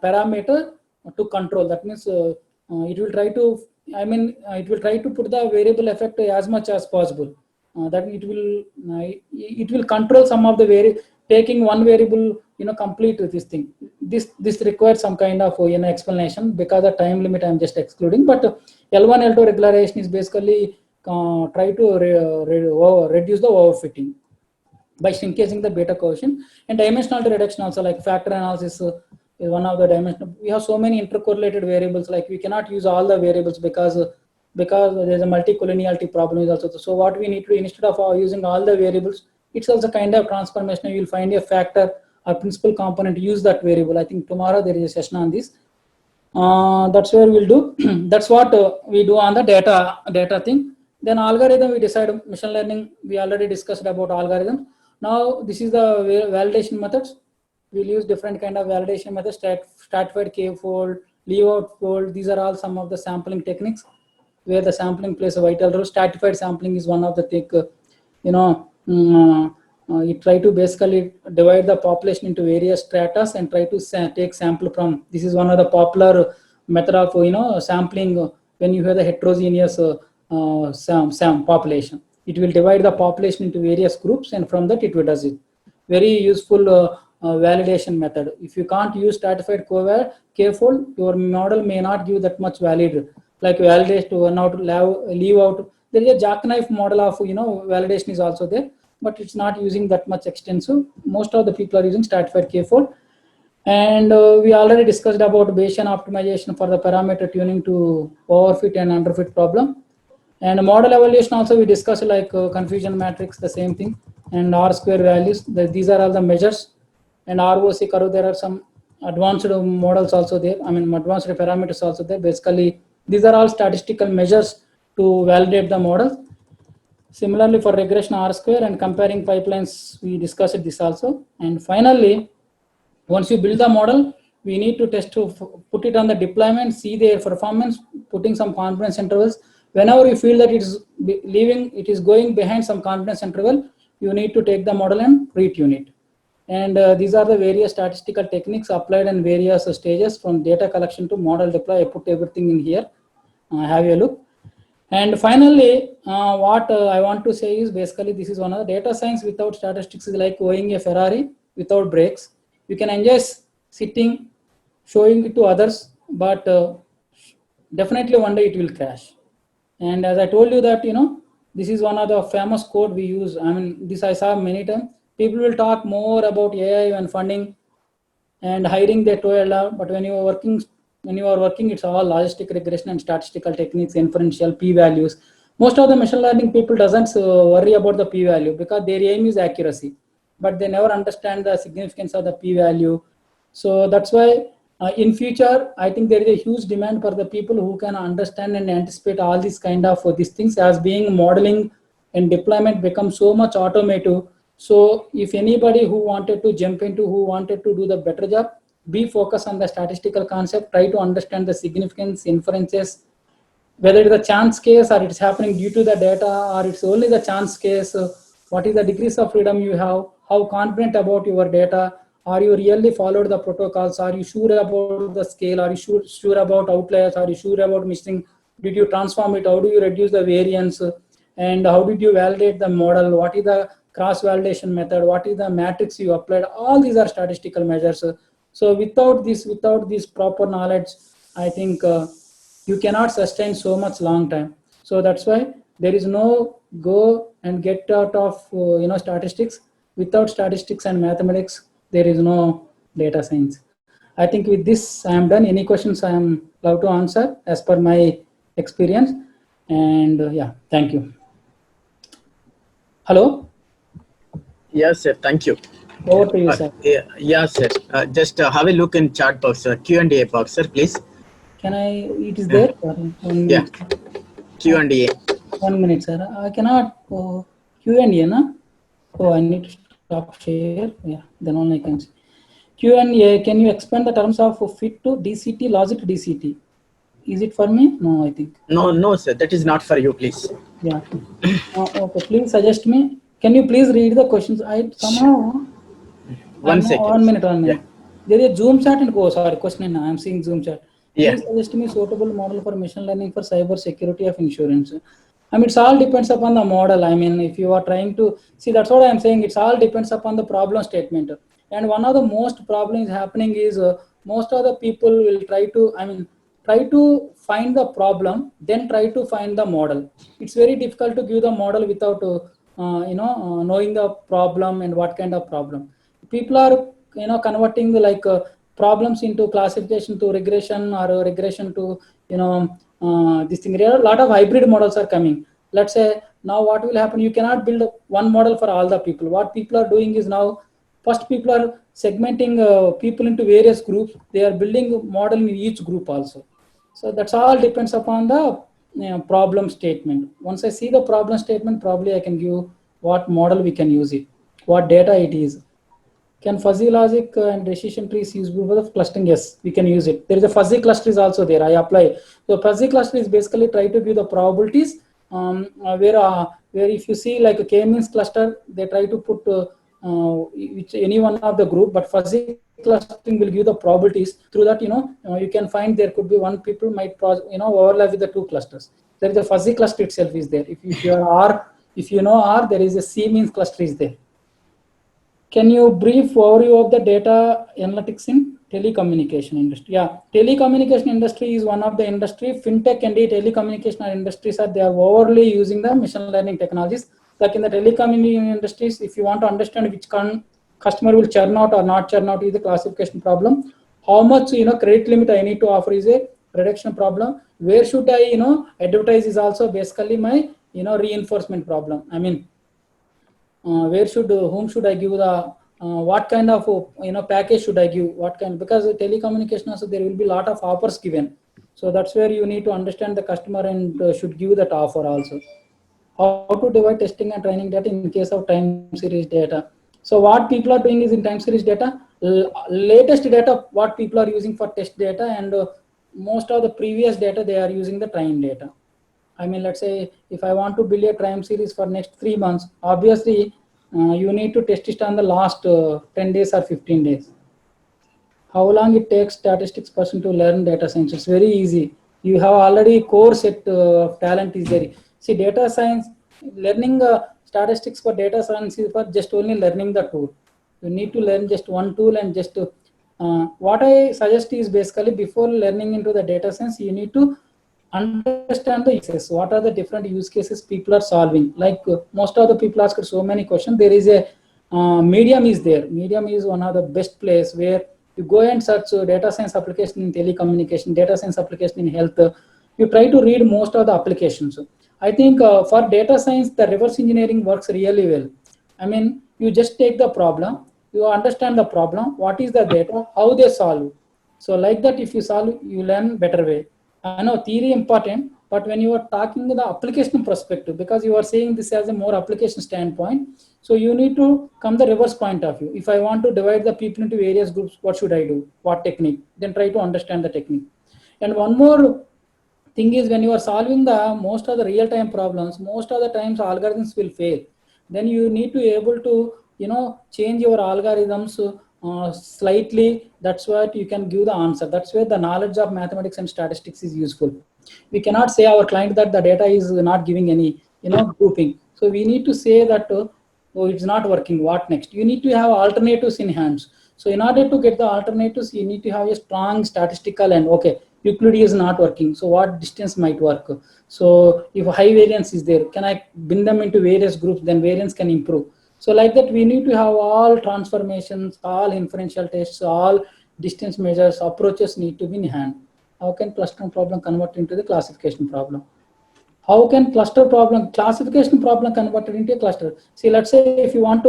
parameter to control. That means it will try to, it will try to put the variable effect as much as possible. That it will control some of the taking one variable, complete with this thing. This requires some kind of explanation, because the time limit I'm just excluding. But L1 L2 regularization is basically try to reduce the overfitting by shrinkaging the beta coefficient. And dimensionality reduction also, like factor analysis is one of the dimension. We have so many intercorrelated variables, like we cannot use all the variables because there's a multicollinearity problem is also. So what we need to, instead of using all the variables, it's also kind of transformation. You'll find a factor or principal component, use that variable. I think tomorrow there is a session on this. That's where we'll do. That's what we do on the data thing. Then algorithm, we decide machine learning. We already discussed about algorithm. Now this is the validation methods. We'll use different kind of validation methods, stratified k-fold, leave-out fold. These are all some of the sampling techniques where the sampling plays a vital role. Stratified sampling is one of the thing, you try to basically divide the population into various stratas and try to take sample from. This is one of the popular method of sampling when you have the heterogeneous population. It will divide the population into various groups, and from that it will does it. Very useful validation method. If you can't use stratified k-fold, your model may not give that much valid. Like validate to one out, leave out. There is a jackknife model of validation is also there, but it's not using that much extensive. Most of the people are using stratified k-fold. And we already discussed about Bayesian optimization for the parameter tuning to overfit and underfit problem. And model evaluation also we discussed, like confusion matrix, the same thing, and R-square values. These are all the measures. And ROC curve, there are some advanced models also there. I mean, advanced parameters also there. Basically, these are all statistical measures to validate the models. Similarly, for regression R-square and comparing pipelines, we discussed this also. And finally, once you build the model, we need to test to put it on the deployment, see their performance, putting some confidence intervals. Whenever you feel that it is going behind some confidence interval, you need to take the model and retune it. And these are the various statistical techniques applied in various stages from data collection to model deploy. I put everything in here. Have a look. And finally, what I want to say is basically this is one of the data science without statistics is like owning a Ferrari without brakes. You can enjoy sitting, showing it to others, but definitely one day it will crash. And as I told you that, this is one of the famous code we use. I mean, this I saw many times. People will talk more about AI and funding and hiring their toil, but when you are working, it's all logistic regression and statistical techniques, inferential p-values. Most of the machine learning people doesn't worry about the p-value because their aim is accuracy, but they never understand the significance of the p-value. So that's why in future, I think there is a huge demand for the people who can understand and anticipate all these kind of these things, as being modeling and deployment becomes so much automated. So if anybody who wanted to do the better job, be focused on the statistical concept, try to understand the significance, inferences, whether it is a chance case or it's happening due to the data or it's only the chance case. What is the degrees of freedom you have? How confident about your data? Are you really followed the protocols? Are you sure about the scale? Are you sure about outliers? Are you sure about missing? Did you transform it? How do you reduce the variance? And how did you validate the model? What is the cross-validation method? What is the matrix you applied? All these are statistical measures. So without this proper knowledge, I think you cannot sustain so much long time. So that's why there is no go and get out of statistics. Without statistics and mathematics, there is no data science. I think with this, I am done. Any questions I am allowed to answer as per my experience. And yeah, thank you. Hello? Yes, sir. Thank you. Over to you, sir. Yeah, sir. Just have a look in chat box, sir. Q&A box, sir, please. Can I? It is there. One minute. Q&A. 1 minute, sir. I cannot Q&A, na? Oh, I need to stop share. Yeah, then only I can see. Q&A. Can you expand the terms of fit to DCT, logic DCT? Is it for me? No, I think. No, sir. That is not for you, please. Yeah. Okay. Please suggest me. Can you please read the questions? I somehow. One second. 1 minute. Yeah. There is a Zoom chat and question. I am seeing Zoom chat. Yeah. Please suggest me suitable model for machine learning for cyber security of insurance. I mean, it all depends upon the model. I mean, if you are trying to see, that's what I am saying. It all depends upon the problem statement. And one of the most problems happening is most of the people will try to find the problem, then try to find the model. It's very difficult to give the model without knowing the problem and what kind of problem. People are converting the problems into classification to regression or regression to this thing. There are a lot of hybrid models are coming. Let's say now what will happen, you cannot build one model for all the people. What people are doing is now first people are segmenting people into various groups. They are building a model in each group also. So that's all depends upon the problem statement. Once I see the problem statement, probably I can give what model we can use it, what data it is. Can fuzzy logic and decision trees use for the clustering? Yes, we can use it. There is a fuzzy cluster is also there. I apply. So fuzzy cluster is basically try to give the probabilities where if you see like a k-means cluster, they try to put any one of the group, but fuzzy clustering will give the probabilities. Through that, you can find there could be one people might overlap with the two clusters. There is a fuzzy cluster itself is there. If you are R, if you know R, there is a C-means cluster is there. Can you brief overview of the data analytics in telecommunication industry? Yeah, telecommunication industry is one of the industry. Fintech and the telecommunication industries they are overly using the machine learning technologies. Like in the telecommunication industries, if you want to understand which customer will churn out or not churn out is the classification problem. How much credit limit I need to offer is a reduction problem. Where should I advertise is also basically my reinforcement problem. I mean, whom should I give the what kind of package should I give, what kind, because telecommunication also there will be a lot of offers given. So that's where you need to understand the customer and should give that offer also. How to divide testing and training data in case of time series data. So what people are doing is in time series data, latest data what people are using for test data, and most of the previous data they are using the train data. I mean, let's say if I want to build a time series for next 3 months, obviously you need to test it on the last 10 days or 15 days. How long it takes statistics person to learn data science? It's very easy. You have already core set of talent is there. See, data science, learning statistics for data science is for just only learning the tool. You need to learn just one tool and just what I suggest is basically before learning into the data science, you need to understand the uses. What are the different use cases people are solving? Like most of the people ask so many questions. There is a Medium is there. Medium is one of the best place where you go and search data science application in telecommunication, data science application in health. You try to read most of the applications. I think for data science, the reverse engineering works really well. I mean, you just take the problem, you understand the problem, what is the data, how they solve. So like that, if you solve, you learn better way. I know theory important, but when you are talking the application perspective, because you are saying this as a more application standpoint, so you need to come the reverse point of view. If I want to divide the people into various groups, what should I do? What technique? Then try to understand the technique. And one more thing is when you are solving the most of the real time problems, most of the times algorithms will fail. Then you need to able to change your algorithms slightly. That's what you can give the answer. That's where the knowledge of mathematics and statistics is useful. We cannot say our client that the data is not giving any grouping. So we need to say that oh, it's not working, what next? You need to have alternatives in hands. So in order to get the alternatives, you need to have a strong statistical and okay, Euclid is not working. So what distance might work? So if high variance is there, can I bring them into various groups? Then variance can improve. So like that, we need to have all transformations, all inferential tests, all distance measures, approaches need to be in hand. How can clustering problem convert into the classification problem? How can classification problem converted into a cluster? See, let's say let's say if you want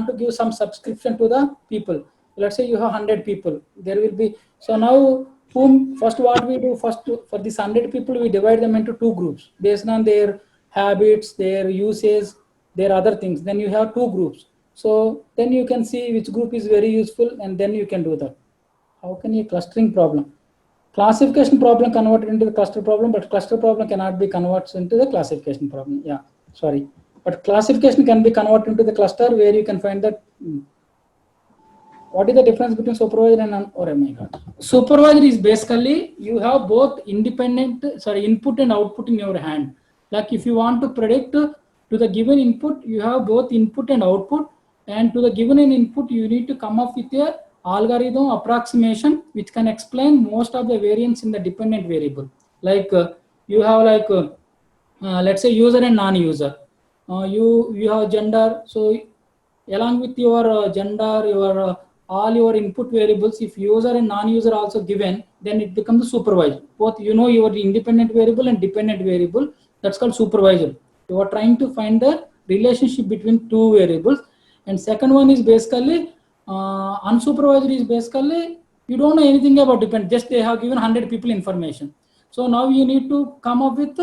to give some subscription to the people, let's say you have 100 people, there will be, so now what we do first, for these 100 people, we divide them into two groups based on their habits, their uses, their other things. Then you have two groups. So then you can see which group is very useful, and then you can do that. How can a clustering problem? Classification problem converted into the cluster problem, but cluster problem cannot be converted into the classification problem. Yeah, sorry. But classification can be converted into the cluster where you can find that. What is the difference between supervisor and oh my god. Supervisor is basically you have both input and output in your hand. Like if you want to predict to the given input, you have both input and output, and to the given input, you need to come up with a algorithm approximation which can explain most of the variance in the dependent variable. Like you have let's say user and non-user. You have gender. So along with your gender, your all your input variables, if user and non-user also given, then it becomes the supervisor. Both your independent variable and dependent variable. That's called supervisor. You are trying to find the relationship between two variables. And second one is basically unsupervised is basically you don't know anything about dependent. Just they have given 100 people information. So now you need to come up with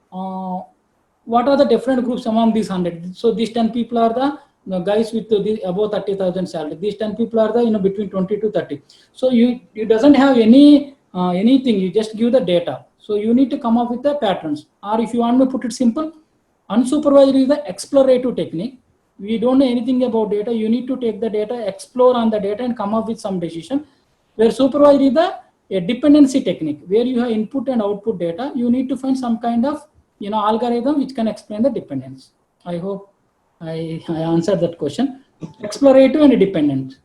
what are the different groups among these 100. So these 10 people are the guys with above 30,000 salary. These 10 people are the between 20 to 30. So you doesn't have anything. You just give the data. So you need to come up with the patterns. Or if you want to put it simple, unsupervised is the explorative technique. We don't know anything about data. You need to take the data, explore on the data, and come up with some decision. Where supervised is a dependency technique, where you have input and output data. You need to find some kind of algorithm which can explain the dependence. I hope I answered that question. Explorative and dependent.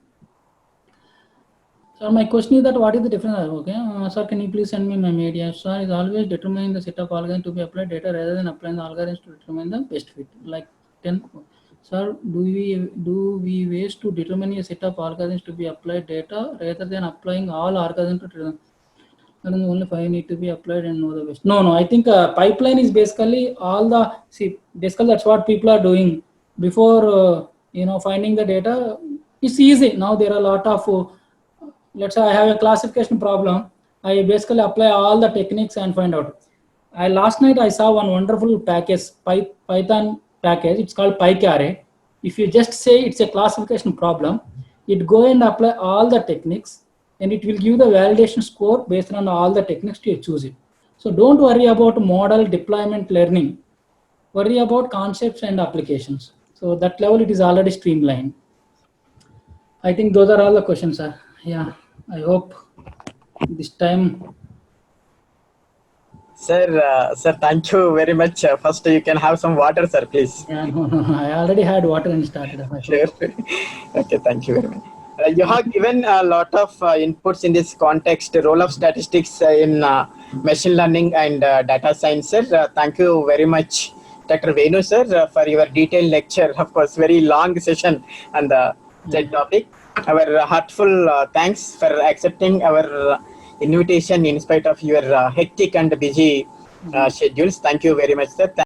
So my question is that what is the difference? Okay, sir, can you please send me my media? Sir is always determining the set of algorithms to be applied data rather than applying the algorithms to determine the best fit. Like 10. Sir, do we ways to determine a set of algorithms to be applied data rather than applying all algorithms to determine? Only 5 need to be applied and know the best. No. I think pipeline is basically all the basically that's what people are doing before finding the data. It's easy now. There are a lot of let's say I have a classification problem. I basically apply all the techniques and find out. Last night I saw one wonderful package, Python package. It's called PyCarry. If you just say it's a classification problem, it go and apply all the techniques, and it will give the validation score based on all the techniques you choose it. So don't worry about model deployment learning. Worry about concepts and applications. So that level it is already streamlined. I think those are all the questions, sir. Yeah, I hope this time. Sir, thank you very much. First, you can have some water, sir, please. Yeah, no, I already had water and started. Sure. Okay, thank you very much. You have given a lot of inputs in this context, role of statistics in machine learning and data science, sir. Thank you very much, Dr. Venu, sir, for your detailed lecture. Of course, very long session on the said topic. Our heartful thanks for accepting our invitation in spite of your hectic and busy schedules. Thank you very much, sir.